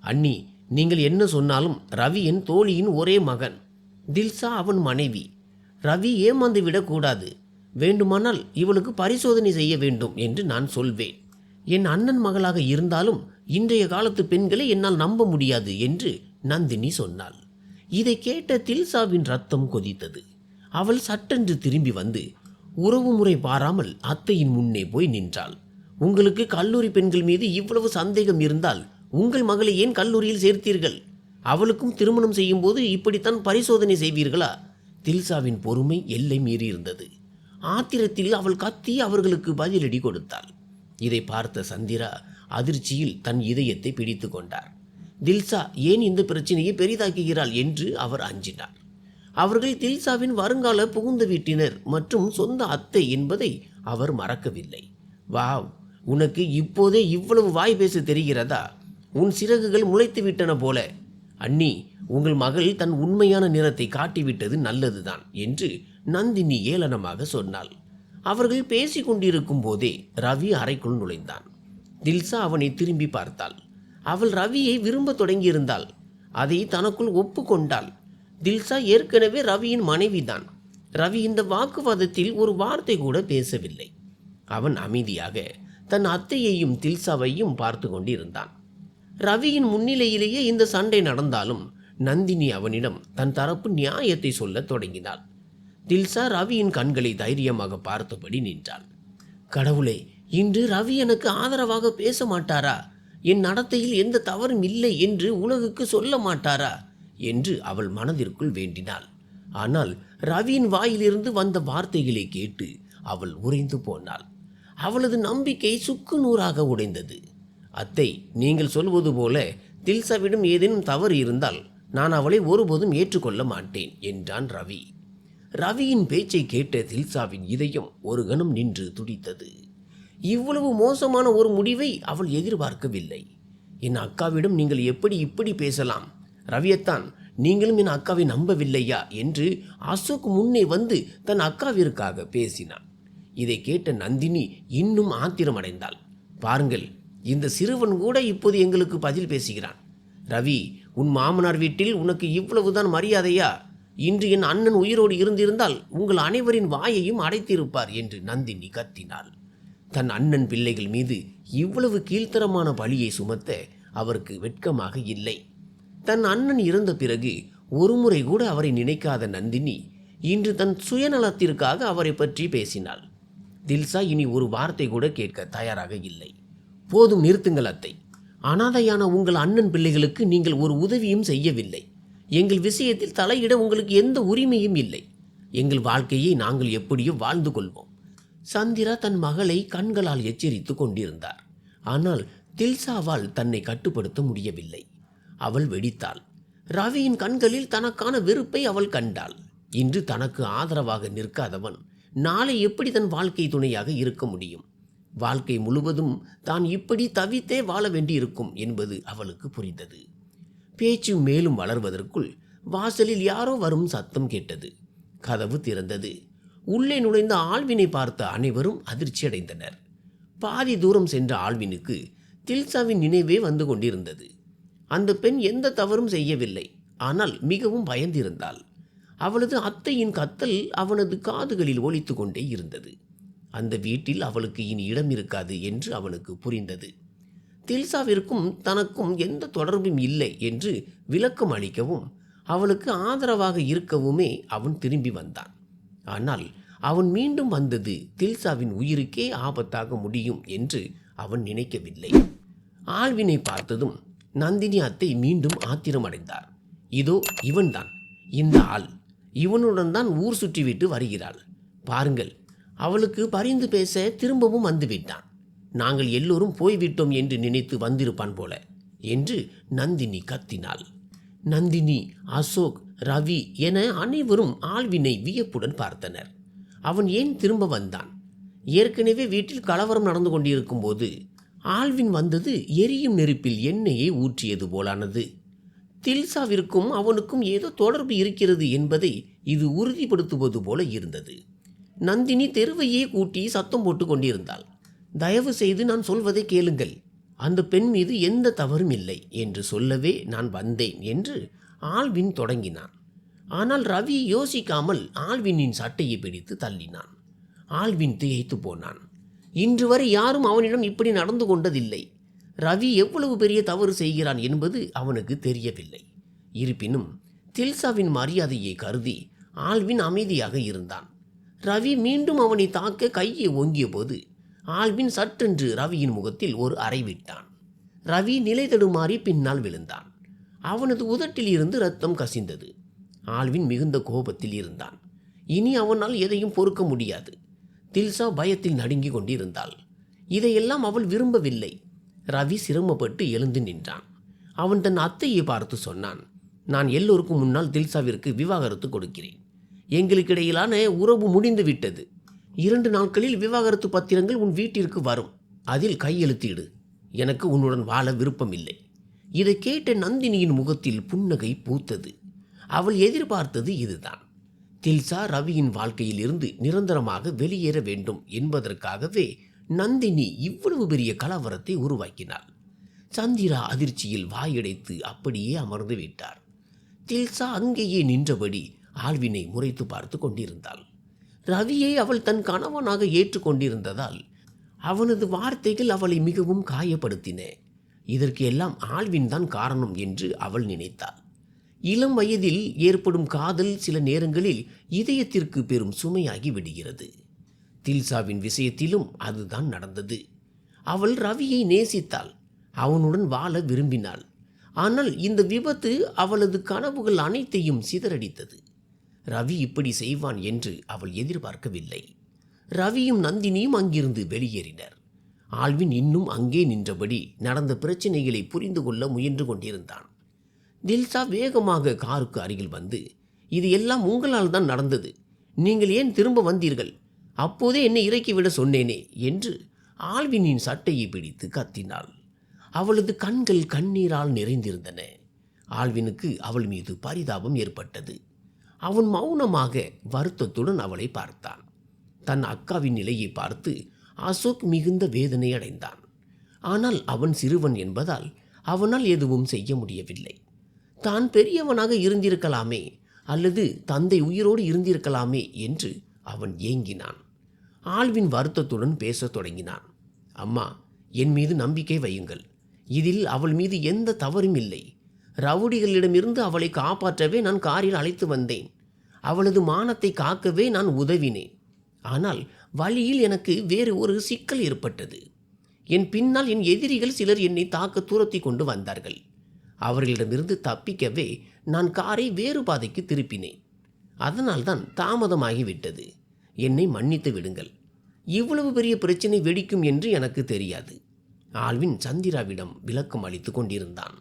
Speaker 1: அண்ணி, நீங்கள் என்ன சொன்னாலும் ரவி என் தோழியின் ஒரே மகன். தில்ஷா அவன் மனைவி. ரவி ஏமாந்து விடக்கூடாது. வேண்டுமானால் இவளுக்கு பரிசோதனை செய்ய வேண்டும் என்று நான் சொல்வேன். என் அண்ணன் மகளாக இருந்தாலும் இன்றைய காலத்து பெண்களை என்னால் நம்ப முடியாது என்று நந்தினி சொன்னாள். இதை கேட்ட தில்ஷாவின் ரத்தம் கொதித்தது. அவள் சட்டென்று திரும்பி வந்து உறவு முறை பாராமல் அத்தையின் முன்னே போய் நின்றாள். உங்களுக்கு கல்லூரி பெண்கள் மீது இவ்வளவு சந்தேகம் இருந்தால் உங்கள் மகளை ஏன் கல்லூரியில் சேர்த்தீர்கள்? அவளுக்கும் திருமணம் செய்யும் போது இப்படித்தான் பரிசோதனை செய்வீர்களா? தில்ஷாவின் பொறுமை எல்லை மீறி இருந்தது. ஆத்திரத்தில் அவள் கத்தி அவர்களுக்கு பதிலடி கொடுத்தாள். இதை பார்த்த சந்திரா அதிர்ச்சியில் தன் இதயத்தை பிடித்து கொண்டார். தில்ஷா ஏன் இந்த பிரச்சனையை பெரிதாக்குகிறாள் என்று அவர் அஞ்சினார். அவர்கள் தில்ஷாவின் வருங்கால புகுந்த வீட்டினர் மற்றும் சொந்த அத்தை என்பதை அவர் மறக்கவில்லை. வாவ், உனக்கு இப்போதே இவ்வளவு வாய் பேச தெரிகிறதா? உன் சிறகுகள் முளைத்து விட்டன போல. அண்ணி, உங்கள் மகள் தன் உண்மையான நிறத்தை காட்டிவிட்டது நல்லதுதான் என்று நந்தினி ஏளனமாக சொன்னாள். அவர்கள் பேசிக் கொண்டிருக்கும் போதே ரவி அறைக்குள் நுழைந்தான். தில்ஷா அவனை திரும்பி பார்த்தாள். அவள் ரவியை விரும்ப தொடங்கியிருந்தாள். அதை தனக்குள் ஒப்புக்கொண்டாள். தில்ஷா ஏற்கனவே ரவியின் மனைவிதான். ரவி இந்த வாக்குவாதத்தில் ஒரு வார்த்தை கூட பேசவில்லை. அவன் அமைதியாக தன் அத்தையையும் தில்ஷாவையும் பார்த்து கொண்டிருந்தான். ரவியின் முன்னிலையிலேயே இந்த சண்டை நடந்தாலும் நந்தினி அவனிடம் தன் தரப்பு நியாயத்தை சொல்ல தொடங்கினாள். தில்ஷா ரவியின் கண்களை தைரியமாக பார்த்தபடி நின்றாள். கடவுளே, இன்று ரவி எனக்கு ஆதரவாக பேச மாட்டாரா? என் நடத்தையில் எந்த தவறும் இல்லை என்று உலகுக்கு சொல்ல மாட்டாரா என்று அவள் மனதிற்குள் வேண்டினாள். ஆனால் ரவியின் வாயிலிருந்து வந்த வார்த்தைகளை கேட்டு அவள் உறைந்து போனாள். அவளது நம்பிக்கை சுக்கு நூறாக உடைந்தது. அத்தை, நீங்கள் சொல்வது போல தில்ஷாவிடம் ஏதேனும் தவறு இருந்தால் நான் அவளை ஒருபோதும் ஏற்றுக்கொள்ள மாட்டேன் என்றான் ரவி. ரவியின் பேச்சை கேட்ட தில்ஷாவின் இதயம் ஒரு கணம் நின்று துடித்தது. இவ்வளவு மோசமான ஒரு முடிவை அவள் எதிர்பார்க்கவில்லை. என் அக்காவிடம் நீங்கள் எப்படி இப்படி பேசலாம்? ரவியத்தான், நீங்களும் என் அக்காவை நம்பவில்லையா என்று அசோக் முன்னே வந்து தன் அக்காவிற்காக பேசினான். இதை கேட்ட நந்தினி இன்னும் ஆத்திரமடைந்தாள். பாருங்கள், இந்த சிறுவன் கூட இப்போது எங்களுக்கு பதில் பேசுகிறான். ரவி, உன் மாமனார் வீட்டில் உனக்கு இவ்வளவுதான் மரியாதையா? இன்று என் அண்ணன் உயிரோடு இருந்திருந்தால் உங்கள் அனைவரின் வாயையும் அடைத்திருப்பார் என்று நந்தினி கத்தினாள். தன் அண்ணன் பிள்ளைகள் மீது இவ்வளவு கீழ்த்தரமான பழியை சுமத்த அவருக்கு வெட்கமாக இல்லை. தன் அண்ணன் இறந்த பிறகு ஒருமுறை கூட அவரை நினைக்காத நந்தினி இன்று தன் சுயநலத்திற்காக அவரை பற்றி பேசினாள். தில்ஷா இனி ஒரு வார்த்தை கூட கேட்க தயாராக இல்லை. போதும், நிறுத்துங்கள் அத்தை. அனாதையான உங்கள் அண்ணன் பிள்ளைகளுக்கு நீங்கள் ஒரு உதவியும் செய்யவில்லை. எங்கள் விஷயத்தில் தலையிட உங்களுக்கு எந்த உரிமையும் இல்லை. எங்கள் வாழ்க்கையை நாங்கள் எப்படியோ வாழ்ந்து கொள்வோம். சந்திரா தன் மகளை கண்களால் எச்சரித்து கொண்டிருந்தார். ஆனால் தில்ஷாவால் தன்னை கட்டுப்படுத்த முடியவில்லை. அவள் வெடித்தாள். ரவியின் கண்களில் தனக்கான வெறுப்பை அவள் கண்டாள். இன்று தனக்கு ஆதரவாக நிற்காதவன் நாளை எப்படி தன் வாழ்க்கை துணையாக இருக்க முடியும்? வாழ்க்கை முழுவதும் தான் இப்படி தவித்தே வாழ வேண்டியிருக்கும் என்பது அவளுக்கு புரிந்தது. பேச்சு மேலும் வளர்வதற்குள் வாசலில் யாரோ வரும் சத்தம் கேட்டது. கதவு திறந்தது. உள்ளே நுழைந்த ஆல்வினை பார்த்த அனைவரும் அதிர்ச்சியடைந்தனர். பாதி தூரம் சென்ற ஆல்வினுக்கு தில்ஷாவின் நினைவே வந்து கொண்டிருந்தது. அந்த பெண் எந்த தவறும் செய்யவில்லை. ஆனால் மிகவும் பயந்திருந்தாள். அவளது அத்தையின் கத்தல் அவனது காதுகளில் ஒலித்து கொண்டே இருந்தது. அந்த வீட்டில் அவளுக்கு இனி இடம் இருக்காது என்று அவனுக்கு புரிந்தது. தில்ஷாவிற்கும் தனக்கும் எந்த தொடர்பும் இல்லை என்று விளக்கம் அளிக்கவும் அவளுக்கு ஆதரவாக இருக்கவுமே அவன் திரும்பி வந்தான். ஆனால் அவன் மீண்டும் வந்தது தில்ஷாவின் உயிருக்கே ஆபத்தாக முடியும் என்று அவன் நினைக்கவில்லை. ஆல்வினை பார்த்ததும் நந்தினி அத்தை மீண்டும் ஆத்திரமடைந்தார். இதோ இவன்தான், இந்த ஆள். இவனுடன் தான் ஊர் சுற்றிவிட்டு வருகிறாள். பாருங்கள், அவளுக்கு பரிந்து பேச திரும்பவும் வந்துவிட்டான். நாங்கள் எல்லோரும் போய்விட்டோம் என்று நினைத்து வந்திருப்பான் போல என்று நந்தினி கத்தினாள். நந்தினி, அசோக், ரவி என அனைவரும் ஆல்வினை வியப்புடன் பார்த்தனர். அவன் ஏன் திரும்ப வந்தான்? ஏற்கனவே வீட்டில் கலவரம் நடந்து கொண்டிருக்கும் போது ஆல்வின் வந்தது எரியும் நெருப்பில் எண்ணெயை ஊற்றியது போலானது. தில்ஷாவிற்கும் அவனுக்கும் ஏதோ தொடர்பு இருக்கிறது என்பதை இது உறுதிப்படுத்துவது போல இருந்தது. நந்தினி தெருவையே கூட்டி சத்தம் போட்டு கொண்டிருந்தாள். தயவு செய்து நான் சொல்வதை கேளுங்கள். அந்த பெண் மீது எந்த தவறும் இல்லை என்று சொல்லவே நான் வந்தேன் என்று ஆல்வின் தொடங்கினான். ஆனால் ரவி யோசிக்காமல் ஆல்வினின் சட்டையை பிடித்து தள்ளினான். ஆல்வின் திகைத்து போனான். இன்று வரை யாரும் அவனிடம் இப்படி நடந்து கொண்டதில்லை. ரவி எவ்வளவு பெரிய தவறு செய்கிறான் என்பது அவனுக்கு தெரியவில்லை. இருப்பினும் தில்ஷாவின் மரியாதையை கருதி ஆல்வின் அமைதியாக இருந்தான். ரவி மீண்டும் அவனை தாக்க கையை ஓங்கிய போது ஆல்வின் சற்றென்று ரவியின் முகத்தில் ஒரு அறை விட்டான். ரவி நிலை தடுமாறி பின்னால் விழுந்தான். அவனது உதட்டில் இருந்து இரத்தம் கசிந்தது. ஆல்வின் மிகுந்த கோபத்தில் இருந்தான். இனி அவனால் எதையும் பொறுக்க முடியாது. தில்ஷா பயத்தில் நடுங்கிக் கொண்டிருந்தாள். இதையெல்லாம் அவள் விரும்பவில்லை. ரவி சிரமப்பட்டு எழுந்து நின்றான். அவன் தன் அத்தையை பார்த்து சொன்னான், நான் எல்லோருக்கும் முன்னால் தில்ஷாவிற்கு விவாகரத்து கொடுக்கிறேன். எங்களுக்கிடையிலான உறவு முடிந்து விட்டது. 2 நாட்களில் விவாகரத்து பத்திரங்கள் உன் வீட்டிற்கு வரும். அதில் கையெழுத்திடு. எனக்கு உன்னுடன் வாழ விருப்பமில்லை. இதை கேட்ட நந்தினியின் முகத்தில் புன்னகை பூத்தது. அவள் எதிர்பார்த்தது இதுதான். தில்சா ரவியின் வாழ்க்கையில் இருந்து நிரந்தரமாக வெளியேற வேண்டும் என்பதற்காகவே நந்தினி இவ்வளவு பெரிய கலவரத்தை உருவாக்கினாள். சந்திரா அதிர்ச்சியில் வாயடைத்து அப்படியே அமர்ந்து விட்டார். தில்சா அங்கேயே நின்றபடி ஆல்வினை முறைத்து பார்த்து கொண்டிருந்தாள். ரவியை அவள் தன் கணவனாக ஏற்றுக்கொண்டிருந்ததால் அவனது வார்த்தைகள் அவளை மிகவும் காயப்படுத்தின. இதற்கு எல்லாம் ஆல்வின் தான் காரணம் என்று அவள் நினைத்தாள். இளம் வயதில் ஏற்படும் காதல் சில நேரங்களில் இதயத்திற்கு பெரும் சுமையாகி விடுகிறது. தில்சாவின் விஷயத்திலும் அதுதான் நடந்தது. அவள் ரவியை நேசித்தாள், அவனுடன் வாழ விரும்பினாள். ஆனால் இந்த விபத்து அவளது கனவுகள் அனைத்தையும் சிதறடித்தது. ரவி இப்படி செய்வான் என்று அவள் எதிர்பார்க்கவில்லை. ரவியும் நந்தினியும் அங்கிருந்து வெளியேறினர். ஆல்வின் இன்னும் அங்கே நின்றபடி நடந்த பிரச்சனைகளை புரிந்து கொள்ள முயன்று கொண்டிருந்தான். தில்சா வேகமாக காருக்கு அருகில் வந்து, இது எல்லாம் உங்களால் தான் நடந்தது, நீங்கள் ஏன் திரும்ப வந்தீர்கள், அப்போதே என்னை இறக்கிவிட சொன்னேனே என்று ஆல்வினின் சட்டையை பிடித்து கத்தினாள். அவளது கண்கள் கண்ணீரால் நிறைந்திருந்தன. ஆல்வினுக்கு அவள் மீது பரிதாபம் ஏற்பட்டது. அவன் மௌனமாக வருத்தத்துடன் அவளை பார்த்தான். தன் அக்காவின் நிலையை பார்த்து அசோக் மிகுந்த வேதனை அடைந்தான். ஆனால் அவன் சிறுவன் என்பதால் அவனால் எதுவும் செய்ய முடியவில்லை. தான் பெரியவனாக இருந்திருக்கலாமே அல்லது தந்தை உயிரோடு இருந்திருக்கலாமே என்று அவன் ஏங்கினான். ஆல்வின் வருத்தத்துடன் பேசத் தொடங்கினான். அம்மா, என் மீது நம்பிக்கை வையுங்கள். இதில் அவள் மீது எந்த தவறும் இல்லை. ரவுடிகளிடமிருந்து அவளை காப்பாற்றவே நான் காரில் அழைத்து வந்தேன். அவளது மானத்தை காக்கவே நான் உதவினேன். ஆனால் வழியில் எனக்கு வேறு ஒரு சிக்கல் ஏற்பட்டது. என் பின்னால் என் எதிரிகள் சிலர் என்னை தாக்க துரத்தி கொண்டு வந்தார்கள். அவர்களிடமிருந்து தப்பிக்கவே நான் காரை வேறு பாதைக்கு திருப்பினேன். அதனால்தான் தாமதமாகிவிட்டது. என்னை மன்னித்து விடுங்கள். இவ்வளவு பெரிய பிரச்சனை வெடிக்கும் என்று எனக்கு தெரியாது. ஆல்வின் சந்திராவிடம் விளக்கம் அளித்து கொண்டிருந்தான்.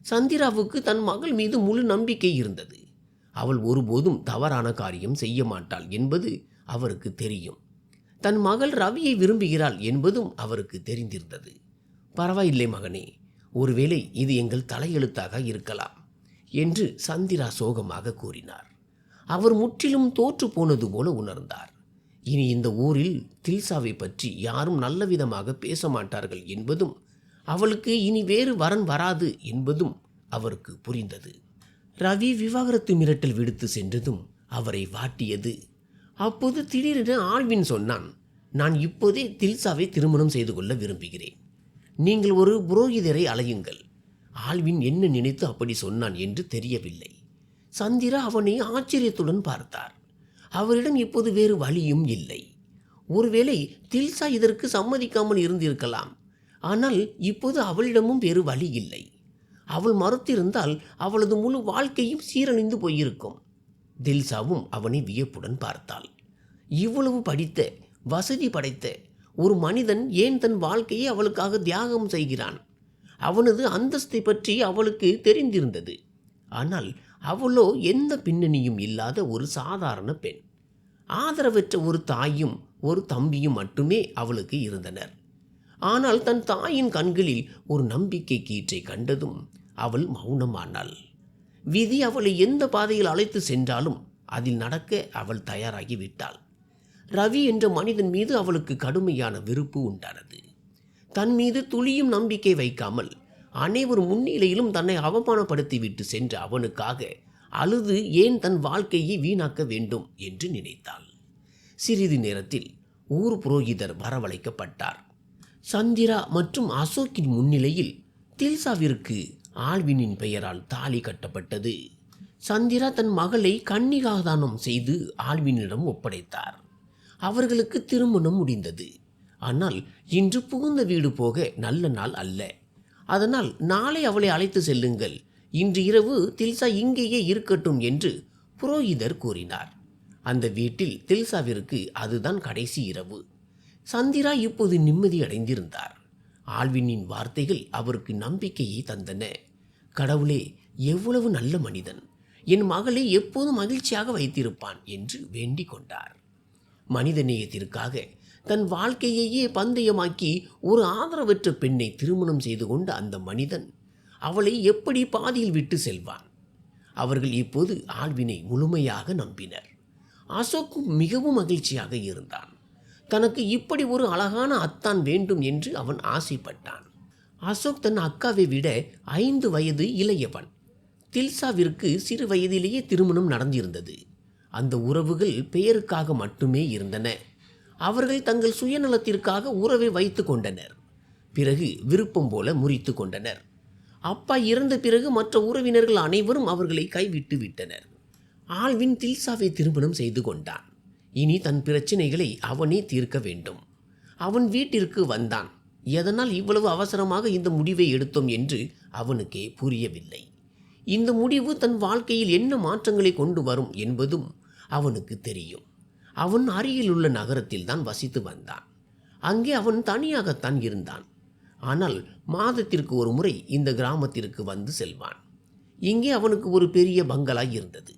Speaker 1: சந்திராவுக்கு தன் மகள் மீது முழு நம்பிக்கை இருந்தது. அவள் ஒருபோதும் தவறான காரியம் செய்ய மாட்டாள் என்பது அவருக்கு தெரியும். தன் மகள் ரவியை விரும்புகிறாள் என்பதும் அவருக்கு தெரிந்திருந்தது. பரவாயில்லை மகனே, ஒருவேளை இது எங்கள் தலையெழுத்தாக இருக்கலாம் என்று சந்திரா சோகமாக கூறினார். அவர் முற்றிலும் தோற்று போனது போல உணர்ந்தார். இனி இந்த ஊரில் தில்சாவை பற்றி யாரும் நல்ல விதமாக பேச மாட்டார்கள் என்பதும், அவளுக்கு இனி வேறு வரன் வராது என்பதும் அவருக்கு புரிந்தது. ரவி விவாகரத்து மிரட்டல் விடுத்து சென்றதும் அவரை வாட்டியது. அப்போது திடீரென ஆல்வின் சொன்னான், நான் இப்போதே தில்சாவை திருமணம் செய்து கொள்ள விரும்புகிறேன். நீங்கள் ஒரு புரோகிதரை அலையுங்கள். ஆல்வின் என்ன நினைத்து அப்படி சொன்னான் என்று தெரியவில்லை. சந்திரா அவனை ஆச்சரியத்துடன் பார்த்தார். அவரிடம் இப்போது வேறு வழியும் இல்லை. ஒருவேளை தில்சா இதற்கு சம்மதிக்காமல் இருந்திருக்கலாம். ஆனால் இப்போது அவளிடமும் வேறு வழி இல்லை. அவள் மறுத்திருந்தால் அவளது முழு வாழ்க்கையும் சீரழிந்து போயிருக்கும். தில்சாவும் அவனை வியப்புடன் பார்த்தாள். இவ்வளவு படித்த, வசதி படைத்த ஒரு மனிதன் ஏன் தன் வாழ்க்கையை அவளுக்காக தியாகம் செய்கிறான்? அவனது அந்தஸ்தை பற்றி அவளுக்கு தெரிந்திருந்தது. ஆனால் அவளோ எந்த பின்னணியும் இல்லாத ஒரு சாதாரண பெண். ஆதரவற்ற ஒரு தாயும் ஒரு தம்பியும் மட்டுமே அவளுக்கு இருந்தனர். ஆனால் தன் தாயின் கண்களில் ஒரு நம்பிக்கை கீற்றை கண்டதும் அவள் மௌனமானாள். விதி அவளை எந்த பாதையில் அழைத்து சென்றாலும் அதில் நடக்க அவள் தயாராகிவிட்டாள். ரவி என்ற மனிதன் மீது அவளுக்கு கடுமையான வெறுப்பு உண்டானது. தன் மீது துளியும் நம்பிக்கை வைக்காமல் அனைவர் முன்னிலையிலும் தன்னை அவமானப்படுத்திவிட்டு சென்ற அவனுக்காக அழுது ஏன் தன் வாழ்க்கையை வீணாக்க வேண்டும் என்று நினைத்தாள். சிறிது நேரத்தில் ஊர் புரோகிதர் வரவழைக்கப்பட்டார். சந்திரா மற்றும் அசோக்கின் முன்னிலையில் தில்சாவிற்கு ஆல்வினின் பெயரால் தாலி கட்டப்பட்டது. சந்திரா தன் மகளை கன்னிகாதானம் செய்து ஆல்வினிடம் ஒப்படைத்தார். அவர்களுக்கு திருமணம் முடிந்தது. ஆனால் இன்று புகுந்த வீடு போக நல்ல நாள் அல்ல. அதனால் நாளை அவளை அழைத்து செல்லுங்கள். இன்று இரவு தில்சா இங்கேயே இருக்கட்டும் என்று புரோகிதர் கூறினார். அந்த வீட்டில் தில்சாவிற்கு அதுதான் கடைசி இரவு. சந்திரா இப்போது நிம்மதியடைந்திருந்தார். ஆல்வினின் வார்த்தைகள் அவருக்கு நம்பிக்கையை தந்தன. கடவுளே, எவ்வளவு நல்ல மனிதன்! என் மகளை எப்போதும் மகிழ்ச்சியாக வைத்திருப்பான் என்று வேண்டிக் கொண்டார். மனிதநேயத்திற்காக தன் வாழ்க்கையையே பந்தயமாக்கி ஒரு ஆதரவற்ற பெண்ணை திருமணம் செய்து கொண்ட அந்த மனிதன் அவளை எப்படி பாதியில் விட்டு செல்வான்? அவர்கள் இப்போது ஆல்வினை முழுமையாக நம்பினர். அசோக்கும் மிகவும் மகிழ்ச்சியாக இருந்தான். தனக்கு இப்படி ஒரு அழகான அத்தான் வேண்டும் என்று அவன் ஆசைப்பட்டான். அசோக் தன் அக்காவை விட 5 வயது இளையவன். தில்சாவிற்கு சிறு வயதிலேயே திருமணம் நடந்திருந்தது. அந்த உறவுகள் பெயருக்காக மட்டுமே இருந்தன. அவர்கள் தங்கள் சுயநலத்திற்காக உறவை வைத்து கொண்டனர். பிறகு விருப்பம் போல முறித்து கொண்டனர். அப்பா இறந்த பிறகு மற்ற உறவினர்கள் அனைவரும் அவர்களை கைவிட்டு விட்டனர். ஆல்வின் தில்சாவை திருமணம் செய்து கொண்டான். இனி தன் பிரச்சனைகளை அவனே தீர்க்க வேண்டும். அவன் வீட்டிற்கு வந்தான். எதனால் இவ்வளவு அவசரமாக இந்த முடிவை எடுத்தோம் என்று அவனுக்கே புரியவில்லை. இந்த முடிவு தன் வாழ்க்கையில் என்ன மாற்றங்களை கொண்டு வரும் என்பதும் அவனுக்கு தெரியும். அவன் அருகிலுள்ள நகரத்தில் தான் வசித்து வந்தான். அங்கே அவன் தனியாகத்தான் இருந்தான். ஆனால் மாதத்திற்கு ஒரு முறை இந்த கிராமத்திற்கு வந்து செல்வான். இங்கே அவனுக்கு ஒரு பெரிய பங்களா இருந்தது.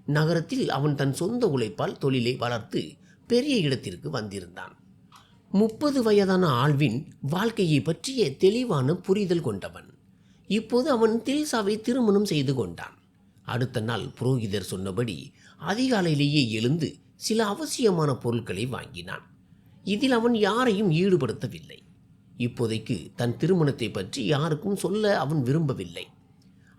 Speaker 1: நகரத்தில் அவன் தன் சொந்த உழைப்பால் தொழிலை வளர்த்து பெரிய இடத்திற்கு வந்திருந்தான். 30 வயதான ஆல்வின் வாழ்க்கையை பற்றிய தெளிவான புரிதல் கொண்டவன். இப்போது அவன் தில்சாவை திருமணம் செய்து கொண்டான். அடுத்த நாள் புரோகிதர் சொன்னபடி அதிகாலையிலேயே எழுந்து சில அவசியமான பொருட்களை வாங்கினான். இதில் அவன் யாரையும் ஈடுபடுத்தவில்லை. இப்போதைக்கு தன் திருமணத்தை பற்றி யாருக்கும் சொல்ல அவன் விரும்பவில்லை.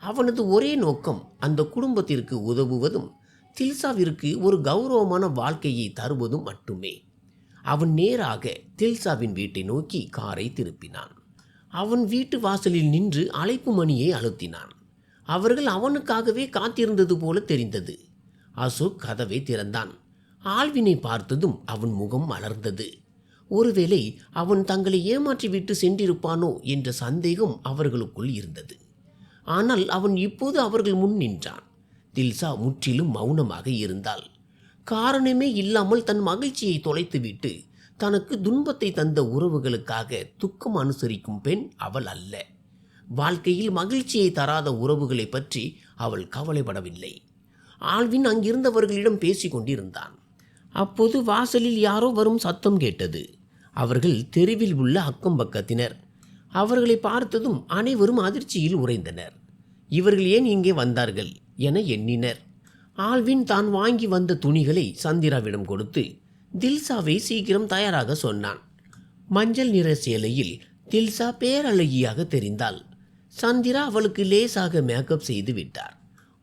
Speaker 1: அவனது ஒரே நோக்கம் அந்த குடும்பத்திற்கு உதவுவதும் தில்சாவிற்கு ஒரு கௌரவமான வாழ்க்கையை தருவதும் மட்டுமே. அவன் நேராக தில்சாவின் வீட்டை நோக்கி காரை திருப்பினான். அவன் வீட்டு வாசலில் நின்று அழைப்பு மணியை அழுத்தினான். அவர்கள் அவனுக்காகவே காத்திருந்தது போல தெரிந்தது. அசோக் கதவை திறந்தான். ஆல்வினை பார்த்ததும் அவன் முகம் மலர்ந்தது. ஒருவேளை அவன் தங்களை ஏமாற்றிவிட்டு சென்றிருப்பானோ என்ற சந்தேகம் அவர்களுக்குள் இருந்தது. ஆனால் அவன் இப்போது அவர்கள் முன் நின்றான். தில்சா முற்றிலும் மௌனமாக இருந்தாள். காரணமே இல்லாமல் தன் மகிழ்ச்சியை தொலைத்துவிட்டு தனக்கு துன்பத்தை தந்த உறவுகளுக்காக துக்கம் அனுசரிக்கும் பெண் அவள் அல்ல. வாழ்க்கையில் மகிழ்ச்சியை தராத உறவுகளை பற்றி அவள் கவலைப்படவில்லை. ஆல்வின் அங்கிருந்தவர்களிடம் பேசிக் கொண்டிருந்தான். அப்போது வாசலில் யாரோ வரும் சத்தம் கேட்டது. அவர்கள் தெருவில் உள்ள அக்கம் பக்கத்தினர். அவர்களை பார்த்ததும் அனைவரும் அதிர்ச்சியில் உறைந்தனர். இவர்கள் ஏன் இங்கே வந்தார்கள் என எண்ணினர். ஆல்வின் தான் வாங்கி வந்த துணிகளை சந்திராவிடம் கொடுத்து தில்சாவை சீக்கிரம் தயாராக சொன்னான். மஞ்சள் நிற சேலையில் தில்சா பேரழகியாக தெரிந்தாள். சந்திரா அவளுக்கு லேசாக மேக்கப் செய்து விட்டார்.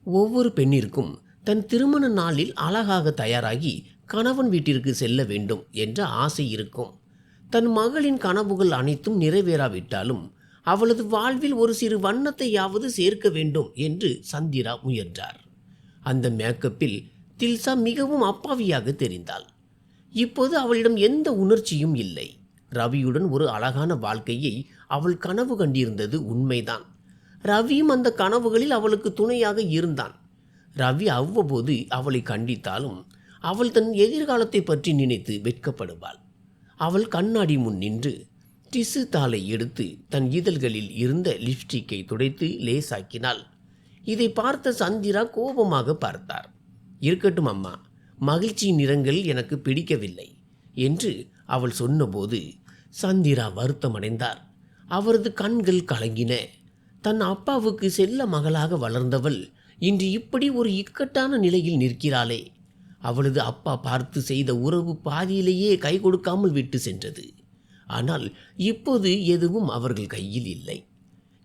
Speaker 1: ஒவ்வொரு பெண்ணிற்கும் தன் திருமண நாளில் அழகாக தயாராகி கணவன் வீட்டிற்கு செல்ல வேண்டும் என்ற ஆசை இருக்கும். தன் மகளின் கனவுகள் அனைத்தும் நிறைவேறாவிட்டாலும் அவளது வாழ்வில் ஒரு சிறு வண்ணத்தையாவது சேர்க்க வேண்டும் என்று சந்திரா முயன்றார். அந்த மேக்கப்பில் தில்சா மிகவும் அப்பாவியாக தெரிந்தாள். இப்போது அவளிடம் எந்த உணர்ச்சியும் இல்லை. ரவியுடன் ஒரு அழகான வாழ்க்கையை அவள் கனவு கண்டிருந்தது உண்மைதான். ரவியும் அந்த கனவுகளில் அவளுக்கு துணையாக இருந்தான். ரவி அவ்வப்போது அவளை கண்டித்தாலும் அவள் தன் எதிர்காலத்தை பற்றி நினைத்து வெட்கப்படுவாள். அவள் கண்ணாடி முன் நின்று டிசு தாளை எடுத்து தன் இதழ்களில் இருந்த லிப்ஸ்டிக்கை துடைத்து லேசாக்கினாள். இதை பார்த்த சந்திரா கோபமாக பார்த்தார். இருக்கட்டும் அம்மா, மகிழ்ச்சியின் நிறங்கள் எனக்கு பிடிக்கவில்லை என்று அவள் சொன்னபோது சந்திரா வருத்தமடைந்தார். அவரது கண்கள் கலங்கின. தன் அப்பாவுக்கு செல்ல மகளாக வளர்ந்தவள் இன்று இப்படி ஒரு இக்கட்டான நிலையில் நிற்கிறாளே. அவளது அப்பா பார்த்து செய்த உறவு பாதியிலேயே கை கொடுக்காமல் விட்டு சென்றது. ஆனால் இப்போது எதுவும் அவர்கள் கையில் இல்லை.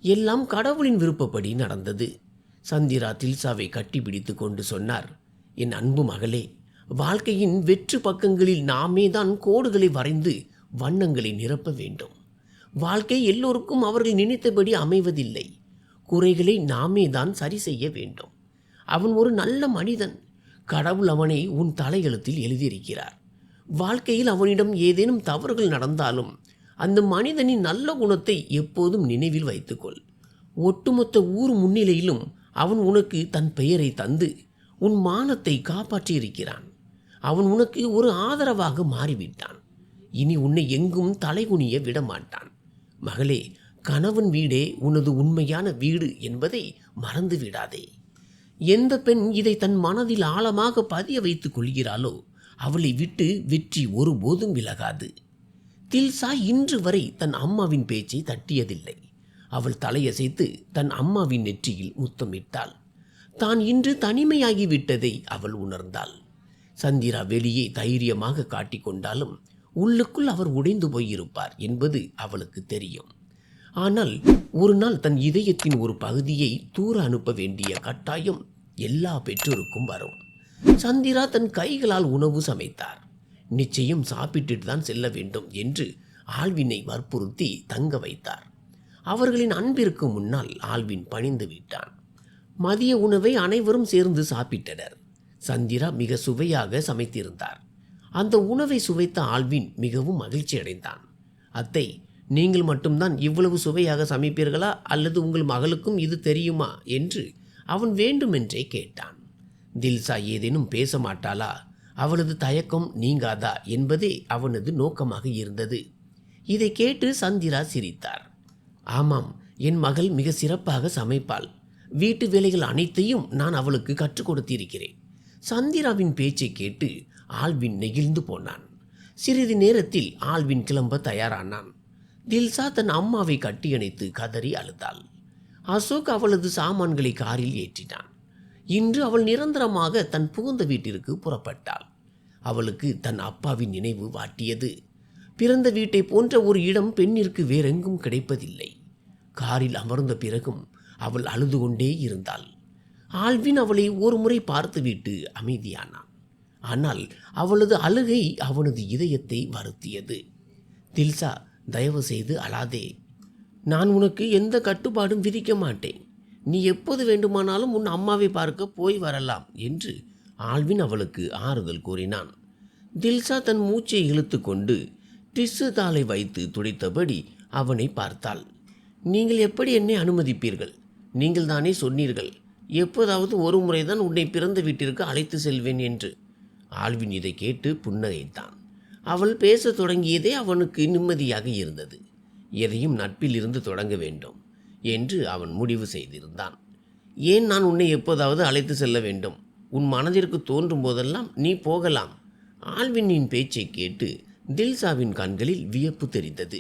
Speaker 1: எல்லாம் கடவுளின் விருப்பப்படி நடந்தது. சந்திரா தில்சாவை கட்டிப்பிடித்து கொண்டு சொன்னார், என் அன்பு மகளே, வாழ்க்கையின் வெற்று பக்கங்களில் நாமே தான் கோடுகளை வரைந்து வண்ணங்களை நிரப்ப வேண்டும். வாழ்க்கை எல்லோருக்கும் அவர்கள் நினைத்தபடி அமைவதில்லை. குறைகளை நாமே தான் சரி செய்ய வேண்டும். அவன் ஒரு நல்ல மனிதன். கடவுள் அவனை உன் தலையெழுத்தில் எழுதியிருக்கிறார். வாழ்க்கையில் அவனிடம் ஏதேனும் தவறுகள் நடந்தாலும் அந்த மனிதனின் நல்ல குணத்தை எப்போதும் நினைவில் வைத்துக்கொள். ஒட்டுமொத்த ஊர் முன்னிலையிலும் அவன் உனக்கு தன் பெயரை தந்து உன் மானத்தை காப்பாற்றியிருக்கிறான். அவன் உனக்கு ஒரு ஆதரவாக மாறிவிட்டான். இனி உன்னை எங்கும் தலைகுனிய விடமாட்டான். மகளே, கணவன் வீடே உனது உண்மையான வீடு என்பதை மறந்து விடாதே. எந்த பெண் இதை தன் மனதில் ஆழமாக பதிய வைத்துக் கொள்கிறாளோ அவளை விட்டு வெற்றி ஒருபோதும் விலகாது. தில்சா இன்று வரை தன் அம்மாவின் பேச்சை தட்டியதில்லை. அவள் தலையசைத்து தன் அம்மாவின் நெற்றியில் முத்தமிட்டாள். தான் இன்று தனிமையாகிவிட்டதை அவள் உணர்ந்தாள். சந்திரா வெளியே தைரியமாக காட்டிக்கொண்டாலும் உள்ளுக்குள் அவர் உடைந்து போயிருப்பார் என்பது அவளுக்கு தெரியும். ஆனால் ஒரு நாள் தன் இதயத்தின் ஒரு பகுதியை தூர அனுப்ப வேண்டிய கட்டாயம் எல்லா பெற்றோருக்கும் வரும். சந்திரா தன் கைகளால் உணவு சமைத்தார். நிச்சயம் சாப்பிட்டுட்டு தான் செல்ல வேண்டும் என்று ஆல்வினை வற்புறுத்தி தங்க வைத்தார். அவர்களின் அன்பிற்கு முன்னால் ஆல்வின் பணிந்து விட்டான். மதிய உணவை அனைவரும் சேர்ந்து சாப்பிட்டனர். சந்திரா மிக சுவையாக சமைத்திருந்தார். அந்த உணவை சுவைத்த ஆல்வின் மிகவும் மகிழ்ச்சி அடைந்தான். அத்தை, நீங்கள் மட்டும்தான் இவ்வளவு சுவையாக சமைப்பீர்களா, அல்லது உங்கள் மகளுக்கும் இது தெரியுமா என்று அவன் வேண்டுமென்றே கேட்டான். தில்சா ஏதேனும் பேச மாட்டாளா, அவளது தயக்கம் நீங்காதா என்பதே அவனது நோக்கமாக இருந்தது. இதை கேட்டு சந்திரா சிரித்தார். ஆமாம், என் மகள் மிக சிறப்பாக சமைப்பாள். வீட்டு வேலைகள் அனைத்தையும் நான் அவளுக்கு கற்றுக் கொடுத்திருக்கிறேன். சந்திராவின் பேச்சை கேட்டு ஆல்வின் நெகிழ்ந்து போனான். சிறிது நேரத்தில் ஆல்வின் கிளம்ப தயாரானான். தில்சா தன் அம்மாவை கட்டியணைத்து கதறி அழுதாள். அசோக் அவளது சாமான்களை காரில் ஏற்றினான். இன்று அவள் நிரந்தரமாக தன் புகுந்த வீட்டிற்கு புறப்பட்டாள். அவளுக்கு தன் அப்பாவின் நினைவு வாட்டியது. பிறந்த வீட்டை போன்ற ஒரு இடம் பெண்ணிற்கு வேறெங்கும் கிடைப்பதில்லை. காரில் அமர்ந்த பிறகும் அவள் அழுது கொண்டே இருந்தாள். ஆல்வின் அவளை ஒரு முறை பார்த்துவிட்டு அமைதியானான். ஆனால் அவளது அழுகை அவனது இதயத்தை வருத்தியது. தில்சா, தயவு செய்து அழாதே. நான் உனக்கு எந்த கட்டுப்பாடும் விதிக்க மாட்டேன். நீ எப்போது வேண்டுமானாலும் உன் அம்மாவை பார்க்க போய் வரலாம் என்று ஆல்வின் அவளுக்கு ஆறுதல் கூறினான். தில்சா தன் மூச்சை இழுத்து கொண்டு டிஸ்ஸு தாளை வைத்து துடைத்தபடி அவனை பார்த்தாள். நீங்கள் எப்படி என்னை அனுமதிப்பீர்கள்? நீங்கள் தானே சொன்னீர்கள், எப்போதாவது ஒரு முறைதான் உன்னை பிறந்த வீட்டிற்கு அழைத்து செல்வேன் என்று. ஆல்வின் இதை கேட்டு புன்னகைத்தான். அவள் பேசத் தொடங்கியதே அவனுக்கு நிம்மதியாக இருந்தது. எதையும் நட்பில் இருந்து தொடங்க வேண்டும் என்று அவன் முடிவு செய்திருந்தான். ஏன் நான் உன்னை எப்போதாவது அழைத்து செல்ல வேண்டும்? உன் மனதிற்கு தோன்றும் போதெல்லாம் நீ போகலாம். ஆல்வினின் பேச்சை கேட்டு தில்சாவின் கண்களில் வியப்பு தெரிந்தது.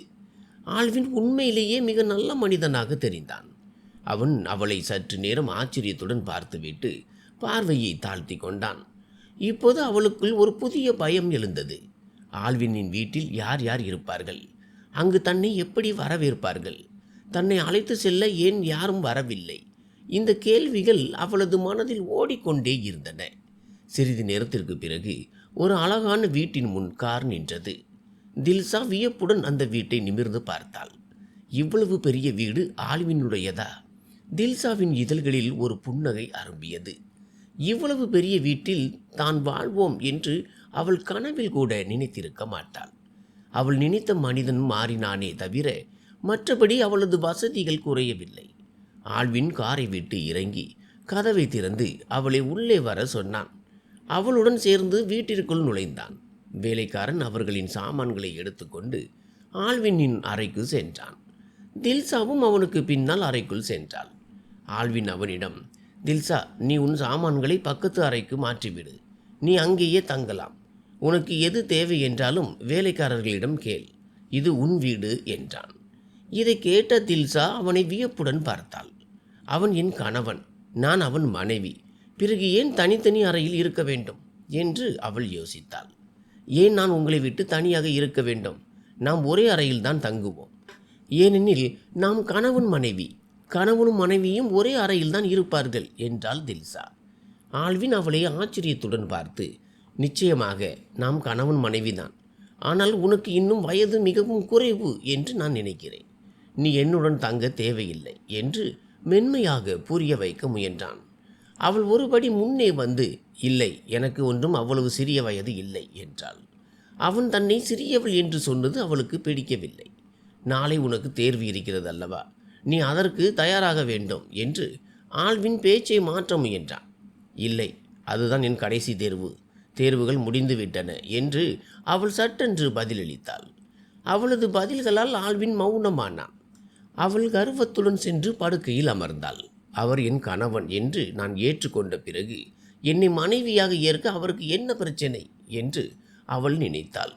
Speaker 1: ஆல்வின் உண்மையிலேயே மிக நல்ல மனிதனாக தெரிந்தான். அவன் அவளை சற்று நேரம் ஆச்சரியத்துடன் பார்த்துவிட்டு பார்வையை தாழ்த்தி கொண்டான். இப்போது அவளுக்குள் ஒரு புதிய பயம் எழுந்தது. ஆல்வினின் வீட்டில் யார் யார் இருப்பார்கள்? அங்கு தன்னை எப்படி வரவேற்பார்கள்? தன்னை அழைத்து செல்ல ஏன் யாரும் வரவில்லை? இந்த கேள்விகள் அவளது மனதில் ஓடிக்கொண்டே இருந்தன. சிறிது நேரத்திற்கு பிறகு ஒரு அழகான வீட்டின் முன் கார் நின்றது. தில்சா வியப்புடன் அந்த வீட்டை நிமிர்ந்து பார்த்தாள். இவ்வளவு பெரிய வீடு ஆல்வினுடையதா? தில்சாவின் இதழ்களில் ஒரு புன்னகை அரும்பியது. இவ்வளவு பெரிய வீட்டில் தான் வாழ்வோம் என்று அவள் கனவில் கூட நினைத்திருக்க மாட்டாள். அவள் நினைத்த மனிதன் மாறினானே தவிர மற்றபடி அவளது வசதிகள் குறையவில்லை. ஆல்வின் காரை விட்டு இறங்கி கதவை திறந்து அவளை உள்ளே வர சொன்னான். அவளுடன் சேர்ந்து வீட்டிற்குள் நுழைந்தான். வேலைக்காரன் அவர்களின் சாமான்களை எடுத்துக்கொண்டு ஆல்வினின் அறைக்கு சென்றான். தில்சாவும் அவனுக்கு பின்னால் அறைக்குள் சென்றாள். ஆல்வின் அவனிடம், தில்சா, நீ உன் சாமான்களை பக்கத்து அறைக்கு மாற்றிவிடு. நீ அங்கேயே தங்கலாம். உனக்கு எது தேவை என்றாலும் வேலைக்காரர்களிடம் கேள். இது உன் வீடு என்றான். இதை கேட்ட தில்சா அவனை வியப்புடன் பார்த்தாள். அவன் என் கணவன், நான் அவன் மனைவி. பிறகு ஏன் தனித்தனி அறையில் இருக்க வேண்டும் என்று அவள் யோசித்தாள். ஏன் நான் உங்களை விட்டு தனியாக இருக்க வேண்டும்? நாம் ஒரே அறையில் தான் தங்குவோம். ஏனெனில் நாம் கணவன் மனைவி. கணவனும் மனைவியும் ஒரே அறையில் தான் இருப்பார்கள் என்றாள் தில்சா. ஆல்வின் அவளை ஆச்சரியத்துடன் பார்த்து, நிச்சயமாக நாம் கணவன் மனைவிதான். ஆனால் உனக்கு இன்னும் வயது மிகவும் குறைவு என்று நான் நினைக்கிறேன். நீ என்னுடன் தங்க தேவையில்லை என்று மென்மையாக புரிய வைக்க முயன்றான். அவள் ஒருபடி முன்னே வந்து, இல்லை, எனக்கு ஒன்றும் அவ்வளவு சிறிய வயது இல்லை என்றாள். அவன் தன்னை சிறியவள் என்று சொன்னது அவளுக்கு பிடிக்கவில்லை. நாளை உனக்கு தேர்வு இருக்கிறது அல்லவா, நீ அதற்கு தயாராக வேண்டும் என்று ஆல்வின் பேச்சை மாற்ற முயன்றான். இல்லை, அதுதான் என் கடைசி தேர்வு. தேர்வுகள் முடிந்துவிட்டன என்று அவள் சட்டென்று பதிலளித்தாள். அவளது பதில்களால் ஆல்வின் மௌனமானான். அவள் கர்வத்துடன் சென்று படுக்கையில் அமர்ந்தாள். அவர் என் கணவன் என்று நான் ஏற்றுக்கொண்ட பிறகு என்னை மனைவியாக ஏற்க அவருக்கு என்ன பிரச்சனை என்று அவள் நினைத்தாள்.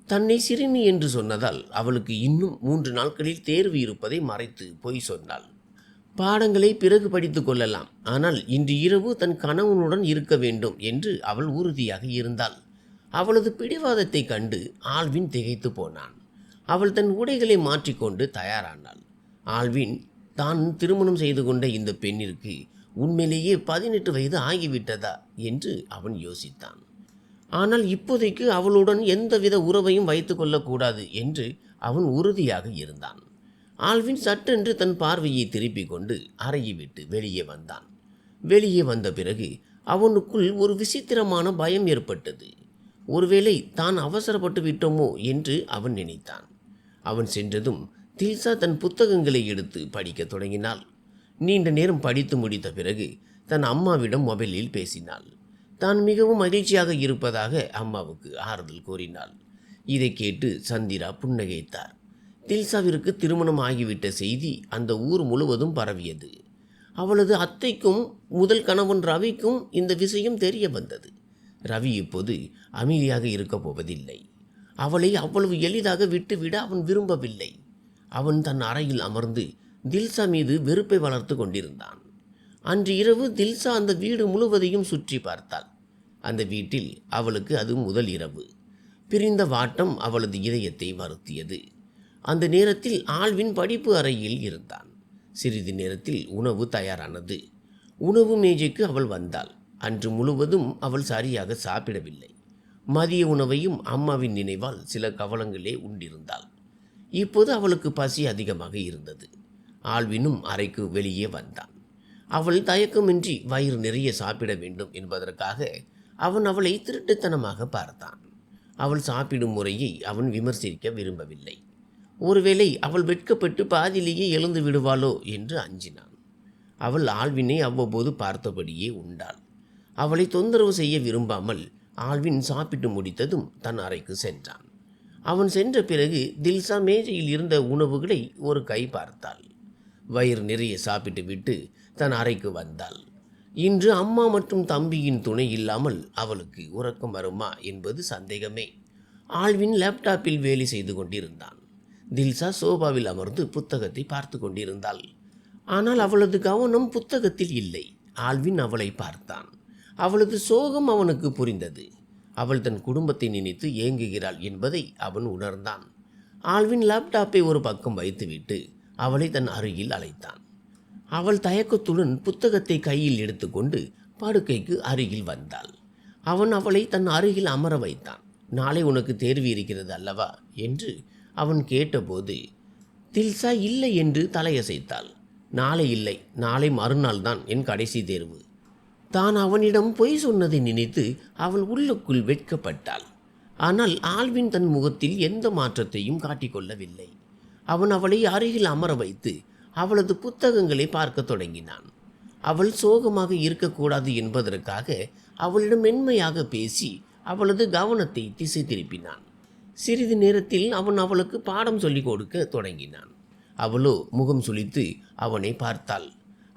Speaker 1: தன்னை சிறுமி என்று சொன்னதால் அவளுக்கு இன்னும் 3 நாட்களில் தேர்வு இருப்பதை மறைத்து பொய் சொன்னாள். பாடங்களை பிறகு படித்து கொள்ளலாம், ஆனால் இன்று இரவு தன் கணவனுடன் இருக்க வேண்டும் என்று அவள் உறுதியாக இருந்தாள். அவளது பிடிவாதத்தை கண்டு ஆல்வின் திகைத்து போனான். அவள் தன் உடைகளை மாற்றிக்கொண்டு தயாரானாள். ஆல்வின் தான் திருமணம் செய்து கொண்ட இந்த பெண்ணிற்கு உண்மையிலேயே 18 வயது ஆகிவிட்டதா என்று அவன் யோசித்தான். ஆனால் இப்போதைக்கு அவளுடன் எந்தவித உறவையும் வைத்து கொள்ளக்கூடாது என்று அவன் உறுதியாக இருந்தான். ஆல்வின் சட்டென்று தன் பார்வையை திருப்பிக் கொண்டு அறையை விட்டு வெளியே வந்தான். வெளியே வந்த பிறகு அவனுக்குள் ஒரு விசித்திரமான பயம் ஏற்பட்டது. ஒருவேளை தான் அவசரப்பட்டு விட்டோமோ என்று அவன் நினைத்தான். அவன் சென்றதும் தில்சா தன் புத்தகங்களை எடுத்து படிக்கத் தொடங்கினாள். நீண்ட நேரம் படித்து முடித்த பிறகு தன் அம்மாவிடம் மொபைலில் பேசினாள். தான் மிகவும் மகிழ்ச்சியாக இருப்பதாக அம்மாவுக்கு ஆறுதல் கூறினாள். இதை கேட்டு சந்திரா புன்னகைத்தார். தில்சாவிற்கு திருமணம் ஆகிவிட்ட செய்தி அந்த ஊர் முழுவதும் பரவியது. அவளது அத்தைக்கும் முதல் கணவன் ரவிக்கும் இந்த விஷயம் தெரிய வந்தது. ரவி இப்போது அமைதியாக இருக்கப் போவதில்லை. அவளை அவ்வளவு எளிதாக விட்டுவிட அவன் விரும்பவில்லை. அவன் தன் அறையில் அமர்ந்து தில்சா மீது வெறுப்பை வளர்த்து கொண்டிருந்தான். அன்று இரவு தில்சா அந்த வீடு முழுவதையும் சுற்றி பார்த்தாள். அந்த வீட்டில் அவளுக்கு அது முதல் இரவு. பிரிந்த வாட்டம் அவளது இதயத்தை வருத்தியது. அந்த நேரத்தில் ஆல்வின் படிப்பு அறையில் இருந்தான். சிறிது நேரத்தில் உணவு தயாரானது. உணவு மேஜைக்கு அவள் வந்தாள். அன்று முழுவதும் அவள் சரியாக சாப்பிடவில்லை. மதிய உணவையும் அம்மாவின் நினைவால் சில கவலங்களே உண்டிருந்தாள். இப்போது அவளுக்கு பசி அதிகமாக இருந்தது. ஆல்வினும் அறைக்கு வெளியே வந்தான். அவள் தயக்கமின்றி வயிறு நிறைய சாப்பிட வேண்டும் என்பதற்காக அவன் அவளை திருட்டுத்தனமாக பார்த்தான். அவள் சாப்பிடும் முறையை அவன் விமர்சிக்க விரும்பவில்லை. ஒருவேளை அவள் வெட்கப்பட்டு பாதியிலேயே எழுந்து விடுவாளோ என்று அஞ்சினான். அவள் ஆல்வினை அவ்வப்போது பார்த்தபடியே உண்டாள். அவளை தொந்தரவு செய்ய விரும்பாமல் ஆல்வின் சாப்பிட்டு முடித்ததும் தன் அறைக்கு சென்றான். அவன் சென்ற பிறகு தில்சா மேஜையில் இருந்த உணவுகளை ஒரு கை பார்த்தாள். வயிறு நிறைய சாப்பிட்டு விட்டு தன் அறைக்கு வந்தாள். இன்று அம்மா மற்றும் தம்பியின் துணை இல்லாமல் அவளுக்கு உறக்கம் வருமா என்பது சந்தேகமே. ஆல்வின் லேப்டாப்பில் வேலை செய்து கொண்டிருந்தான். தில்சா சோபாவில் அமர்ந்து புத்தகத்தை பார்த்து கொண்டிருந்தாள். ஆனால் அவளது கவனம் புத்தகத்தில் இல்லை. ஆல்வின் அவளை பார்த்தான். அவளது சோகம் அவனுக்கு புரிந்தது. அவள் தன் குடும்பத்தை நினைத்து ஏங்குகிறாள் என்பதை அவன் உணர்ந்தான். ஆல்வின் லேப்டாப்பை ஒரு பக்கம் வைத்துவிட்டு அவளை தன் அருகில் அழைத்தான். அவள் தயக்கத்துடன் புத்தகத்தை கையில் எடுத்துக்கொண்டு படுக்கைக்கு அருகில் வந்தாள். அவன் அவளை தன் அருகில் அமர வைத்தான். நாளை உனக்கு தேர்வு இருக்கிறது அல்லவா என்று அவன் கேட்டபோது தில்சா இல்லை என்று தலையசைத்தாள். நாளை இல்லை, நாளை மறுநாள் தான் என் கடைசி தேர்வு. தான் அவனிடம் பொய் சொன்னதை நினைத்து அவள் உள்ளுக்குள் வெட்கப்பட்டாள். ஆனால் ஆல்வின் தன் முகத்தில் எந்த மாற்றத்தையும் காட்டிக்கொள்ளவில்லை. அவன் அவளை அருகில் அமர வைத்து அவளது புத்தகங்களை பார்க்க தொடங்கினான். அவள் சோகமாக இருக்கக்கூடாது என்பதற்காக அவளிடம் மென்மையாக பேசி அவளது கவனத்தை திசை திருப்பினான். சிறிது நேரத்தில் அவன் அவளுக்கு பாடம் சொல்லிக் கொடுக்க தொடங்கினான். அவளோ முகம் சுளித்து அவனை பார்த்தாள்.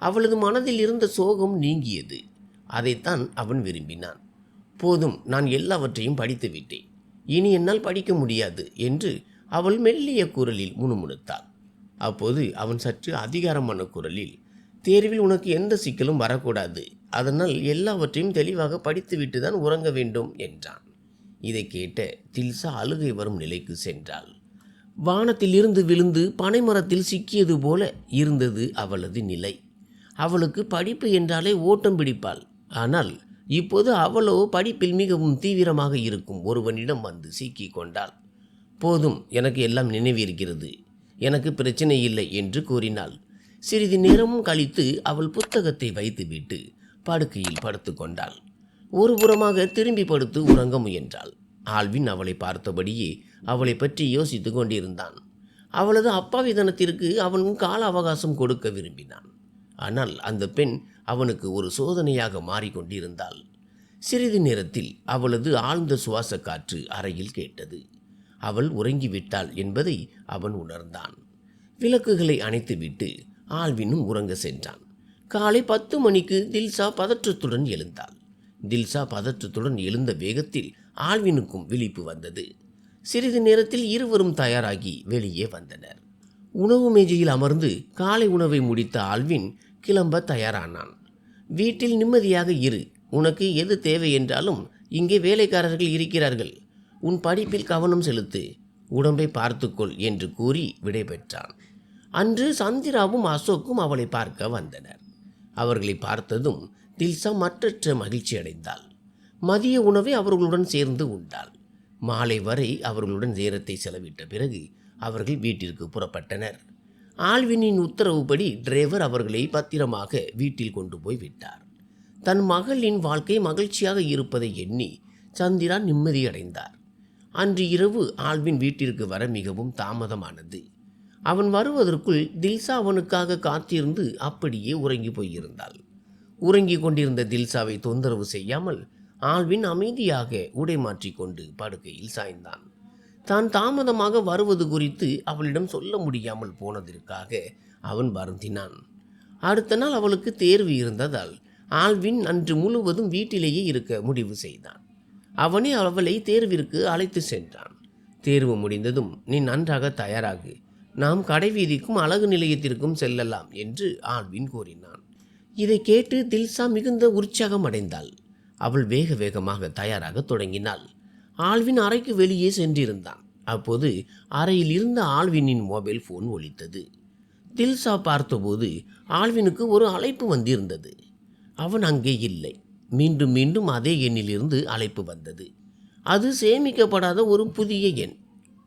Speaker 1: அவளது மனதில் இருந்த சோகம் நீங்கியது. அதைத்தான் அவன் விரும்பினான். போதும், நான் எல்லாவற்றையும் படித்து விட்டேன், இனி என்னால் படிக்க முடியாது என்று அவள் மெல்லிய குரலில் முணுமுணுத்தாள். அப்போது அவன் சற்று அதிகாரமான குரலில், தேர்வில் உனக்கு எந்த சிக்கலும் வரக்கூடாது, அதனால் எல்லாவற்றையும் தெளிவாக படித்துவிட்டு தான் உறங்க வேண்டும் என்றான். இதை கேட்ட தில்சா அழுகை வரும் நிலைக்கு சென்றாள். வானத்தில் இருந்து விழுந்து பனைமரத்தில் சிக்கியது போல இருந்தது அவளது நிலை. அவளுக்கு படிப்பு என்றாலே ஓட்டம் பிடிப்பாள். ஆனால் இப்போது அவளோ படிப்பில் மிகவும் தீவிரமாக இருக்கும் ஒருவனிடம் வந்து சிக்கி கொண்டாள். போதும், எனக்கு எல்லாம் நினைவிருக்கிறது, எனக்கு பிரச்சனை இல்லை என்று கூறினாள். சிறிது நேரமும் கழித்து அவள் புத்தகத்தை வைத்துவிட்டு படுக்கையில் படுத்து கொண்டாள். ஒரு புறமாக திரும்பி படுத்து உறங்க முயன்றாள். ஆல்வின் அவளை பார்த்தபடியே அவளை பற்றி யோசித்து கொண்டிருந்தான். அவளது அப்பாவிதனத்திற்கு அவன் கால அவகாசம் கொடுக்க விரும்பினான். ஆனால் அந்த பெண் அவனுக்கு ஒரு சோதனையாக மாறிக்கொண்டிருந்தாள். சிறிது நேரத்தில் அவளது ஆழ்ந்த சுவாச காற்று அறையில் கேட்டது. அவள் உறங்கிவிட்டாள் என்பதை அவன் உணர்ந்தான். விளக்குகளை அணைத்துவிட்டு ஆல்வினும் உறங்க சென்றான். காலை 10 மணிக்கு தில்சா பதற்றத்துடன் எழுந்தாள். தில்சா பதற்றத்துடன் எழுந்த வேகத்தில் ஆல்வினுக்கும் விழிப்பு வந்தது. சிறிது நேரத்தில் இருவரும் தயாராகி வெளியே வந்தனர். உணவு மேஜையில் அமர்ந்து காலை உணவை முடித்த ஆல்வின் கிளம்ப தயாரானான். வீட்டில் நிம்மதியாக இரு, உனக்கு எது தேவை என்றாலும் இங்கே வேலைக்காரர்கள் இருக்கிறார்கள், உன் படிப்பில் கவனம் செலுத்து, உடம்பை பார்த்துக்கொள் என்று கூறி விடைபெற்றான். அன்று சந்திராவும் அசோக்கும் அவளை பார்க்க வந்தனர். அவர்களை பார்த்ததும் தில்சா மற்றற்ற மகிழ்ச்சி அடைந்தாள். மதிய உணவை அவர்களுடன் சேர்ந்து உண்டாள். மாலை வரை அவர்களுடன் நேரத்தை செலவிட்ட பிறகு அவர்கள் வீட்டிற்கு புறப்பட்டனர். ஆல்வினின் உத்தரவுப்படி டிரைவர் அவர்களை பத்திரமாக வீட்டில் கொண்டு போய் விட்டார். தன் மகளின் வாழ்க்கை மகிழ்ச்சியாக இருப்பதை எண்ணி சந்திரா நிம்மதியடைந்தார். அன்று இரவு ஆல்வின் வீட்டிற்கு வர மிகவும் தாமதமானது. அவன் வருவதற்குள் தில்சா அவனுக்காக காத்திருந்து அப்படியே உறங்கி போயிருந்தாள். உறங்கிக் கொண்டிருந்த தில்சாவை தொந்தரவு செய்யாமல் ஆல்வின் அமைதியாக உடை மாற்றிக்கொண்டு படுக்கையில் சாய்ந்தான். தான் தாமதமாக வருவது குறித்து அவளிடம் சொல்ல முடியாமல் போனதற்காக அவன் வருந்தினான். அடுத்த நாள் அவளுக்கு தேர்வு இருந்ததால் ஆல்வின் அன்று முழுவதும் வீட்டிலேயே இருக்க முடிவு செய்தான். அவனே அவளை தேர்விற்கு அழைத்து சென்றான். தேர்வு முடிந்ததும் நீ நன்றாக தயாராகு, நாம் கடைவீதிக்கும் அழகு நிலையத்திற்கும் செல்லலாம் என்று ஆல்வின் கூறினான். இதை கேட்டு தில்சா மிகுந்த உற்சாகம் அடைந்தாள். அவள் வேக வேகமாக தயாராக தொடங்கினாள். ஆல்வின் அறைக்கு வெளியே சென்றிருந்தான். அப்போது அறையில் இருந்த ஆல்வினின் மொபைல் போன் ஒலித்தது. தில்சா பார்த்தபோது ஆல்வினுக்கு ஒரு அழைப்பு வந்திருந்தது. அவன் அங்கே இல்லை. மீண்டும் மீண்டும் அதே எண்ணிலிருந்து அழைப்பு வந்தது. அது சேமிக்கப்படாத ஒரு புதிய எண்.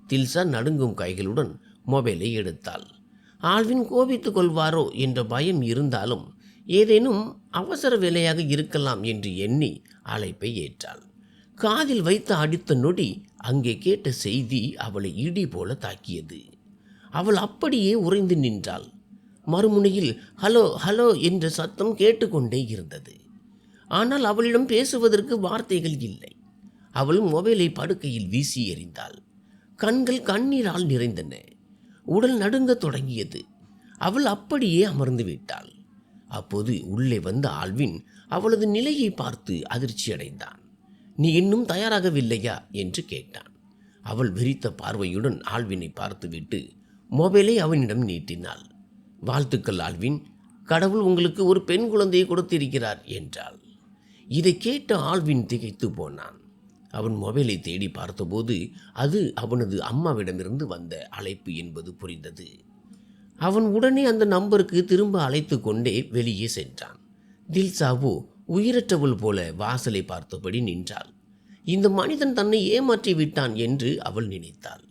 Speaker 1: தில்சா நடுங்கும் கைகளுடன் மொபைலை எடுத்தாள். ஆல்வின் கோபித்துக் கொள்வாரோ என்ற பயம் இருந்தாலும் ஏதேனும் அவசர வேலையாக இருக்கலாம் என்று எண்ணி அழைப்பை ஏற்றாள். காதில் வைத்து அடித்த நொடி அங்கே கேட்ட செய்தி அவளை இடி போல தாக்கியது. அவள் அப்படியே உறைந்து நின்றாள். மறுமுனையில் ஹலோ ஹலோ என்ற சத்தம் கேட்டுக்கொண்டே இருந்தது. ஆனால் அவளிடம் பேசுவதற்கு வார்த்தைகள் இல்லை. அவள் மொபைலை படுக்கையில் வீசி எறிந்தாள். கண்கள் கண்ணீரால் நிறைந்தன. உடல் நடுங்கத் தொடங்கியது. அவள் அப்படியே அமர்ந்து விட்டாள். அப்போது உள்ளே வந்த ஆல்வின் அவளது நிலையை பார்த்து அதிர்ச்சி அடைந்தான். நீ இன்னும் தயாராகவில்லையா என்று கேட்டான். அவள் விரித்த பார்வையுடன் ஆல்வினை பார்த்துவிட்டு மொபைலை அவனிடம் நீட்டினாள். வாழ்த்துக்கள் ஆல்வின், கடவுள் உங்களுக்கு ஒரு பெண் குழந்தையை கொடுத்திருக்கிறார் என்றாள். இதை கேட்ட ஆல்வின் திகைத்து போனான். அவன் மொபைலை தேடி பார்த்தபோது அது அவனது அம்மாவிடமிருந்து வந்த அழைப்பு என்பது புரிந்தது. அவன் உடனே அந்த நம்பருக்கு திரும்ப அழைத்து கொண்டே வெளியே சென்றான். தில்சாவோ உயிரற்றவள் போல வாசலை பார்த்தபடி நின்றாள். இந்த மனிதன் தன்னை ஏமாற்றி விட்டான் என்று அவள் நினைத்தாள்.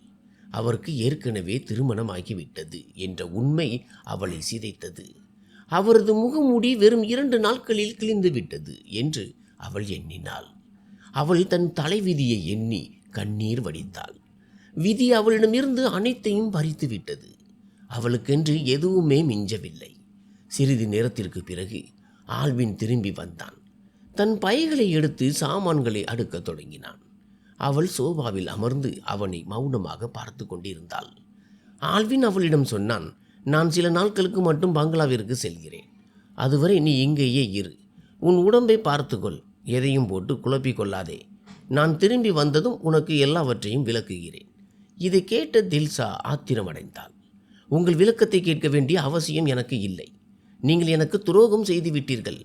Speaker 1: அவருக்கு ஏற்கனவே திருமணமாகிவிட்டது என்ற உண்மை அவளை சிதைத்தது. அவரது முகமூடி வெறும் 2 நாட்களில் கிழிந்து விட்டது என்று அவள் எண்ணினாள். அவள் தன் தலைவிதியை எண்ணி கண்ணீர் வடித்தாள். விதி அவளிடமிருந்து அனைத்தையும் பறித்து விட்டது. அவளுக்கென்று எதுவுமே மிஞ்சவில்லை. சிறிது நேரத்திற்கு பிறகு ஆல்வின் திரும்பி வந்தான். தன் பைகளை எடுத்து சாமான்களை அடுக்கத் தொடங்கினான். அவள் சோபாவில் அமர்ந்து அவனை மௌனமாக பார்த்து கொண்டிருந்தாள். ஆல்வின் அவளிடம் சொன்னான், நான் சில நாட்களுக்கு மட்டும் பங்களாவிற்கு செல்கிறேன். அதுவரை நீ இங்கேயே இரு. உன் உடம்பை பார்த்துக்கொள், எதையும் போட்டு குழப்பிக் கொள்ளாதே. நான் திரும்பி வந்ததும் உனக்கு எல்லாவற்றையும் விளக்குகிறேன். இதை கேட்ட தில்சா ஆத்திரமடைந்தாள். உங்கள் விளக்கத்தை கேட்க வேண்டிய அவசியம் எனக்கு இல்லை. நீங்கள் எனக்கு துரோகம் செய்து விட்டீர்கள்.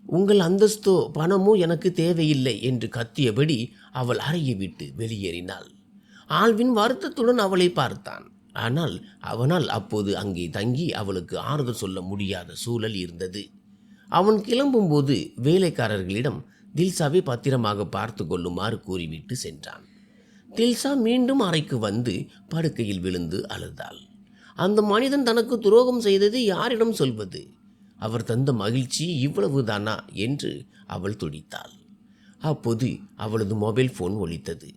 Speaker 1: உங்கள் அந்தஸ்தோ பணமோ எனக்கு தேவையில்லை என்று கத்தியபடி அவள் அறையை விட்டு வெளியேறினாள். ஆல்வின் வருத்தத்துடன் அவளை பார்த்தான். ஆனால் அவனால் அப்போது அங்கே தங்கி அவளுக்கு ஆறுதல் சொல்ல முடியாத சூழல் இருந்தது. அவன் கிளம்பும்போது வேலைக்காரர்களிடம் தில்சாவை பத்திரமாக பார்த்து கொள்ளுமாறு கூறிவிட்டு சென்றான். தில்சா மீண்டும் அறைக்கு வந்து படுக்கையில் விழுந்து அழுதாள். அந்த மனிதன் தனக்கு துரோகம் செய்தது யாரிடம் சொல்வது? அவர் தந்த மகிழ்ச்சி இவ்வளவுதானா என்று அவள் துடித்தாள். அப்போது அவளது மொபைல் போன் ஒலித்தது.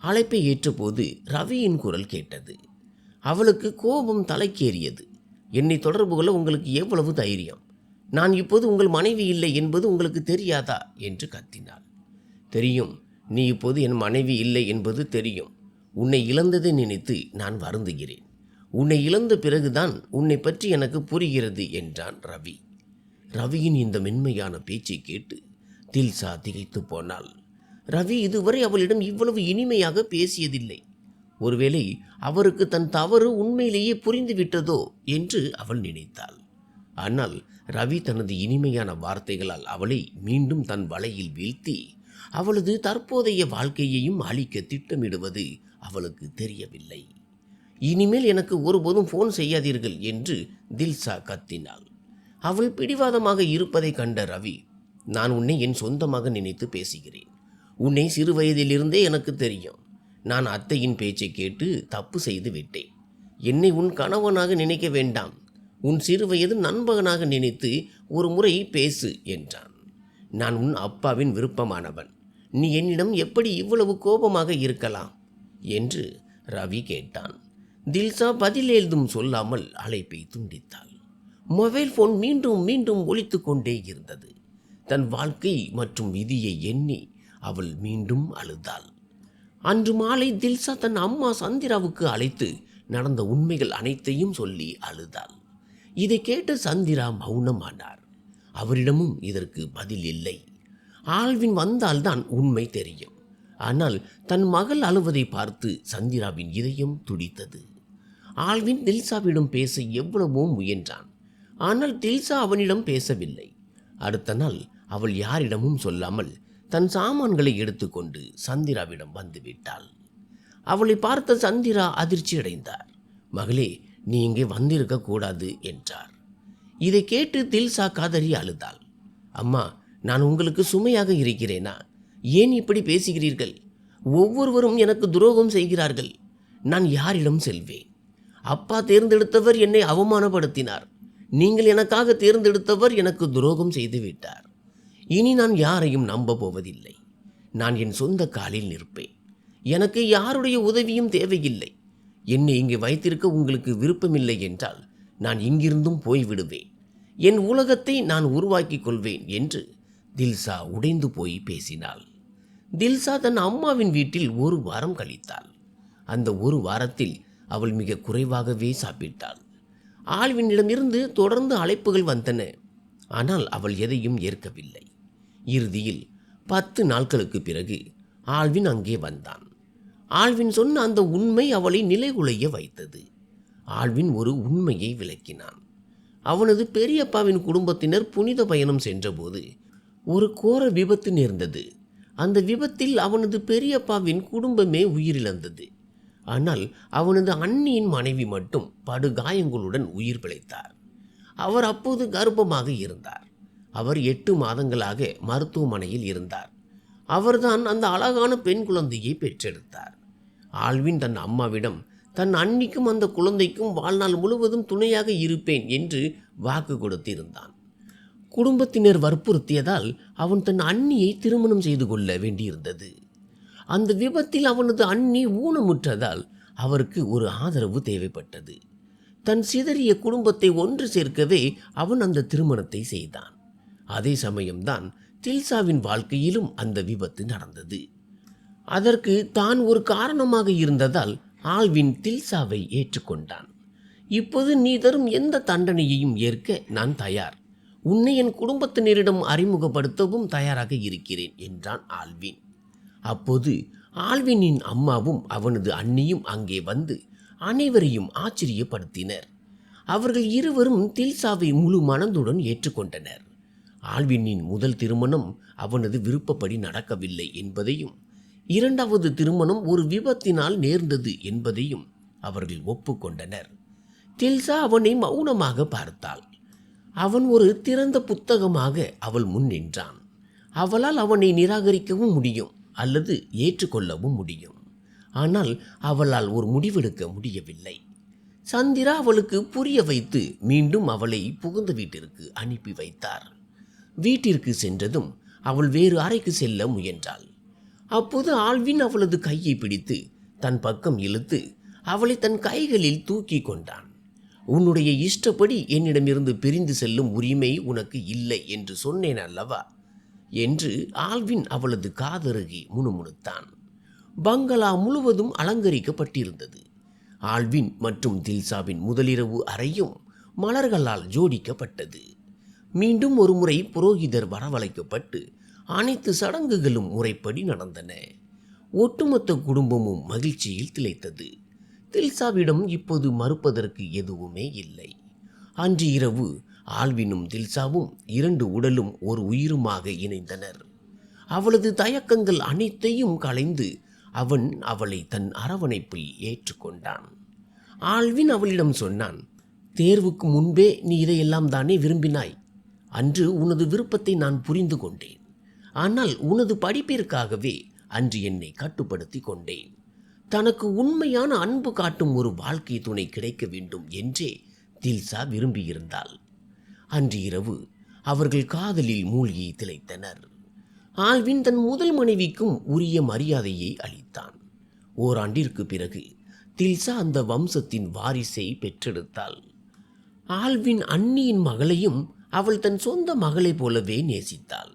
Speaker 1: அழைப்பை ஏற்றபோது ரவியின் குரல் கேட்டது. அவளுக்கு கோபம் தலைக்கேறியது. என்னை தொடர்பு கொள்ள உங்களுக்கு எவ்வளவு தைரியம்? நான் இப்போது உங்கள் மனைவி இல்லை என்பது உங்களுக்கு தெரியாதா என்று கத்தினாள். தெரியும், நீ இப்போது என் மனைவி இல்லை என்பது தெரியும். உன்னை இழந்ததை நினைத்து நான் வருந்துகிறேன். உன்னை இழந்த பிறகுதான் உன்னை பற்றி எனக்கு புரிகிறது என்றான் ரவி. ரவியின் இந்த மென்மையான பேச்சை கேட்டு தில்சா திகைத்து போனாள். ரவி இதுவரை அவளிடம் இவ்வளவு இனிமையாக பேசியதில்லை. ஒருவேளை அவருக்கு தன் தவறு உண்மையிலேயே புரிந்துவிட்டதோ என்று அவள் நினைத்தாள். ஆனால் ரவி தனது இனிமையான வார்த்தைகளால் அவளை மீண்டும் தன் வலையில் வீழ்த்தி அவளது தற்போதைய வாழ்க்கையையும் அழிக்க திட்டமிடுவது அவளுக்கு தெரியவில்லை. இனிமேல் எனக்கு ஒருபோதும் ஃபோன் செய்யாதீர்கள் என்று தில்ஷா கத்தினாள். அவள் பிடிவாதமாக இருப்பதை கண்ட ரவி, நான் உன்னை என் சொந்தமாக நினைத்து பேசுகிறேன். உன்னை சிறு வயதிலிருந்தே எனக்கு தெரியும். நான் அத்தையின் பேச்சை கேட்டு தப்பு செய்து விட்டேன். என்னை உன் கணவனாக நினைக்க வேண்டாம். உன் சிறுவயது நண்பகனாக நினைத்து ஒரு முறை பேசு என்றான். நான் உன் அப்பாவின் விருப்பமானவன். நீ என்னிடம் எப்படி இவ்வளவு கோபமாக இருக்கலாம் என்று ரவி கேட்டான். தில்ஷா பதில் ஏதும் சொல்லாமல் அழைப்பை துண்டித்தாள். மொபைல் போன் மீண்டும் மீண்டும் ஒலித்து கொண்டே இருந்தது. தன் வாழ்க்கை மற்றும் விதியை எண்ணி அவள் மீண்டும் அழுதாள். அன்று மாலை தில்ஷா தன் அம்மா சந்திராவுக்கு அழைத்து நடந்த உண்மைகள் அனைத்தையும் சொல்லி அழுதாள். இதை கேட்ட சந்திரா மௌனமானார். அவரிடமும் இதற்கு பதில் இல்லை. ஆல்வின் வந்தால்தான் உண்மை தெரியும். ஆனால் தன் மகள் அழுவதை பார்த்து சந்திராவின் இதயம் துடித்தது. ஆல்வின் தில்ஷாவிடம் பேச எவ்வளவோ முயன்றான். ஆனால் தில்ஷா அவனிடம் பேசவில்லை. அடுத்த நாள் அவள் யாரிடமும் சொல்லாமல் தன் சாமான்களை எடுத்துக்கொண்டு சந்திராவிடம் வந்துவிட்டாள். அவளை பார்த்த சந்திரா அதிர்ச்சி அடைந்தார். மகளே, நீ இங்கே வந்திருக்க கூடாது என்றார். இதை கேட்டு தில்ஷா காதறி அழுதாள். அம்மா, நான் உங்களுக்கு சுமையாக இருக்கிறேனா? ஏன் இப்படி பேசுகிறீர்கள்? ஒவ்வொருவரும் எனக்கு துரோகம் செய்கிறார்கள். நான் யாரிடம் செல்வேன்? அப்பா தேர்ந்தெடுத்தவர் என்னை அவமானப்படுத்தினார். நீங்கள் எனக்காக தேர்ந்தெடுத்தவர் எனக்கு துரோகம் செய்து விட்டார். இனி நான் யாரையும் நம்ப போவதில்லை. நான் என் சொந்த காலில் நிற்பேன். எனக்கு யாருடைய உதவியும் தேவையில்லை. என்னை இங்கே வைத்திருக்க உங்களுக்கு விருப்பமில்லை என்றால் நான் இங்கிருந்தும் போய்விடுவேன். என் உலகத்தை நான் உருவாக்கிக் கொள்வேன் என்று தில்ஷா உடைந்து போய் பேசினாள். தில்ஷா தன் அம்மாவின் வீட்டில் ஒரு வாரம் கழித்தாள். அந்த ஒரு வாரத்தில் அவள் மிக குறைவாகவே சாப்பிட்டாள். ஆல்வினிடமிருந்து தொடர்ந்து அழைப்புகள் வந்தன. ஆனால் அவள் எதையும் ஏற்கவில்லை. இறுதியில் 10 நாட்களுக்கு பிறகு ஆல்வின் அங்கே வந்தான். ஆல்வின் சொன்ன அந்த உண்மை அவளை நிலைகுலைய வைத்தது. ஆல்வின் ஒரு உண்மையை விளக்கினான். அவனது பெரியப்பாவின் குடும்பத்தினர் புனித பயணம் சென்றபோது ஒரு கோர விபத்து நேர்ந்தது. அந்த விபத்தில் அவனது பெரியப்பாவின் குடும்பமே உயிரிழந்தது. ஆனால் அவனது அண்ணியின் மனைவி மட்டும் படுகாயங்களுடன் உயிர் பிழைத்தார். அவர் அப்போது கர்ப்பமாக இருந்தார். அவர் 8 மாதங்களாக மருத்துவமனையில் இருந்தார். அவர்தான் அந்த அழகான பெண் குழந்தையை பெற்றெடுத்தார். ஆல்வின் தன் அம்மாவிடம் தன் அண்ணிக்கும் அந்த குழந்தைக்கும் வாழ்நாள் முழுவதும் துணையாக இருப்பேன் என்று வாக்கு கொடுத்திருந்தான். குடும்பத்தினர் வற்புறுத்தியதால் அவன் தன் அண்ணியை திருமணம் செய்து கொள்ள வேண்டியிருந்தது. அந்த விபத்தில் அவனது அண்ணி ஊனமுற்றதால் அவருக்கு ஒரு ஆதரவு தேவைப்பட்டது. தன் சிதறிய குடும்பத்தை ஒன்று சேர்க்கவே அவன் அந்த திருமணத்தை செய்தான். அதே சமயம்தான் தில்ஷாவின் வாழ்க்கையிலும் அந்த விபத்து நடந்தது. அதற்கு தான் ஒரு காரணமாக இருந்ததால் ஆல்வின் தில்ஷாவை ஏற்றுக்கொண்டான். இப்போது நீ தரும் எந்த தண்டனையையும் ஏற்க நான் தயார். உன்னை என் குடும்பத்தினரிடம் அறிமுகப்படுத்தவும் தயாராக இருக்கிறேன் என்றான் ஆல்வின். அப்போது ஆல்வினின் அம்மாவும் அவனது அண்ணியும் அங்கே வந்து அனைவரையும் ஆச்சரியப்படுத்தினர். அவர்கள் இருவரும் தில்ஷாவை முழு மனதுடன் ஏற்றுக்கொண்டனர். ஆல்வினின் முதல் திருமணம் அவனது விருப்பப்படி நடக்கவில்லை என்பதையும், இரண்டாவது திருமணம் ஒரு விபத்தினால் நேர்ந்தது என்பதையும் அவர்கள் ஒப்புக்கொண்டனர். தில்ஷா அவனை மௌனமாக பார்த்தாள். அவன் ஒரு திறந்த புத்தகமாக அவள் முன் நின்றான். அவளால் அவனை நிராகரிக்கவும் முடியும் அல்லது ஏற்றுக்கொள்ளவும் முடியும். ஆனால் அவளால் ஒரு முடிவெடுக்க முடியவில்லை. சந்திரா அவளுக்கு புரிய வைத்து மீண்டும் அவளை புகுந்த வீட்டிற்கு அனுப்பி வைத்தார். வீட்டிற்கு சென்றதும் அவள் வேறு அறைக்கு செல்ல முயன்றாள். அப்போது ஆல்வின் அவளது கையை பிடித்து தன் பக்கம் இழுத்து அவளை தன் கைகளில் தூக்கி கொண்டான். உன்னுடைய இஷ்டப்படி என்னிடமிருந்து பிரிந்து செல்லும் உரிமை உனக்கு இல்லை என்று சொன்னேன் அல்லவா என்று ஆல்வின் அவளது காதருகே முணுமுணுத்தான். பங்களா முழுவதும் அலங்கரிக்கப்பட்டிருந்தது. ஆல்வின் மற்றும் தில்ஷாவின் முதலிரவு அறையும் மலர்களால் ஜோடிக்கப்பட்டது. மீண்டும் ஒரு முறை புரோகிதர் வரவழைக்கப்பட்டு அனைத்து சடங்குகளும் முறைப்படி நடந்தன. ஒட்டுமொத்த குடும்பமும் மகிழ்ச்சியில் திளைத்தது. தில்சாவிடம் இப்போது மறுப்பதற்கு எதுவுமே இல்லை. அன்று இரவு ஆல்வினும் தில்சாவும் 2 உடலும் ஒரு உயிருமாக இணைந்தனர். அவளது தயக்கங்கள் அனைத்தையும் களைந்து அவன் அவளை தன் அரவணைப்பில் ஏற்றுக்கொண்டான். ஆல்வின் அவளிடம் சொன்னான், தேர்வுக்கு முன்பே நீ இதையெல்லாம் தானே விரும்பினாய். அன்று உனது விருப்பத்தை நான் புரிந்து கொண்டேன். ஆனால் உனது படிப்பிற்காகவே அன்று என்னை கட்டுப்படுத்தி கொண்டேன். தனக்கு உண்மையான அன்பு காட்டும் ஒரு வாழ்க்கை துணை கிடைக்க வேண்டும் என்றே தில்சா விரும்பியிருந்தாள். அன்று இரவு அவர்கள் காதலில் மூழ்கி திளைத்தனர். ஆல்வின் தன் முதல் மனைவிக்கும் உரிய மரியாதையை அளித்தான். ஓராண்டிற்கு பிறகு தில்சா அந்த வம்சத்தின் வாரிசை பெற்றெடுத்தாள். ஆல்வின் அண்ணியின் மகளையும் அவள் தன் சொந்த மகளைப் போலவே நேசித்தாள்.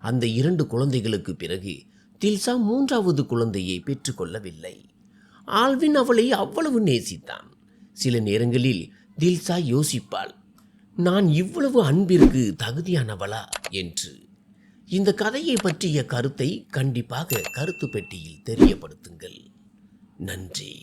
Speaker 1: அந்த 2 குழந்தைகளுக்கு பிறகு தில்சா 3வது குழந்தையை பெற்றுக்கொள்ளவில்லை. ஆல்வின் அவளை அவ்வளவு நேசித்தான். சில நேரங்களில் தில்சா யோசிப்பாள், நான் இவ்வளவு அன்பிற்கு தகுதியானவளா என்று. இந்த கதையை பற்றிய கருத்தை கண்டிப்பாக கருத்து பெட்டியில் தெரியப்படுத்துங்கள். நன்றி.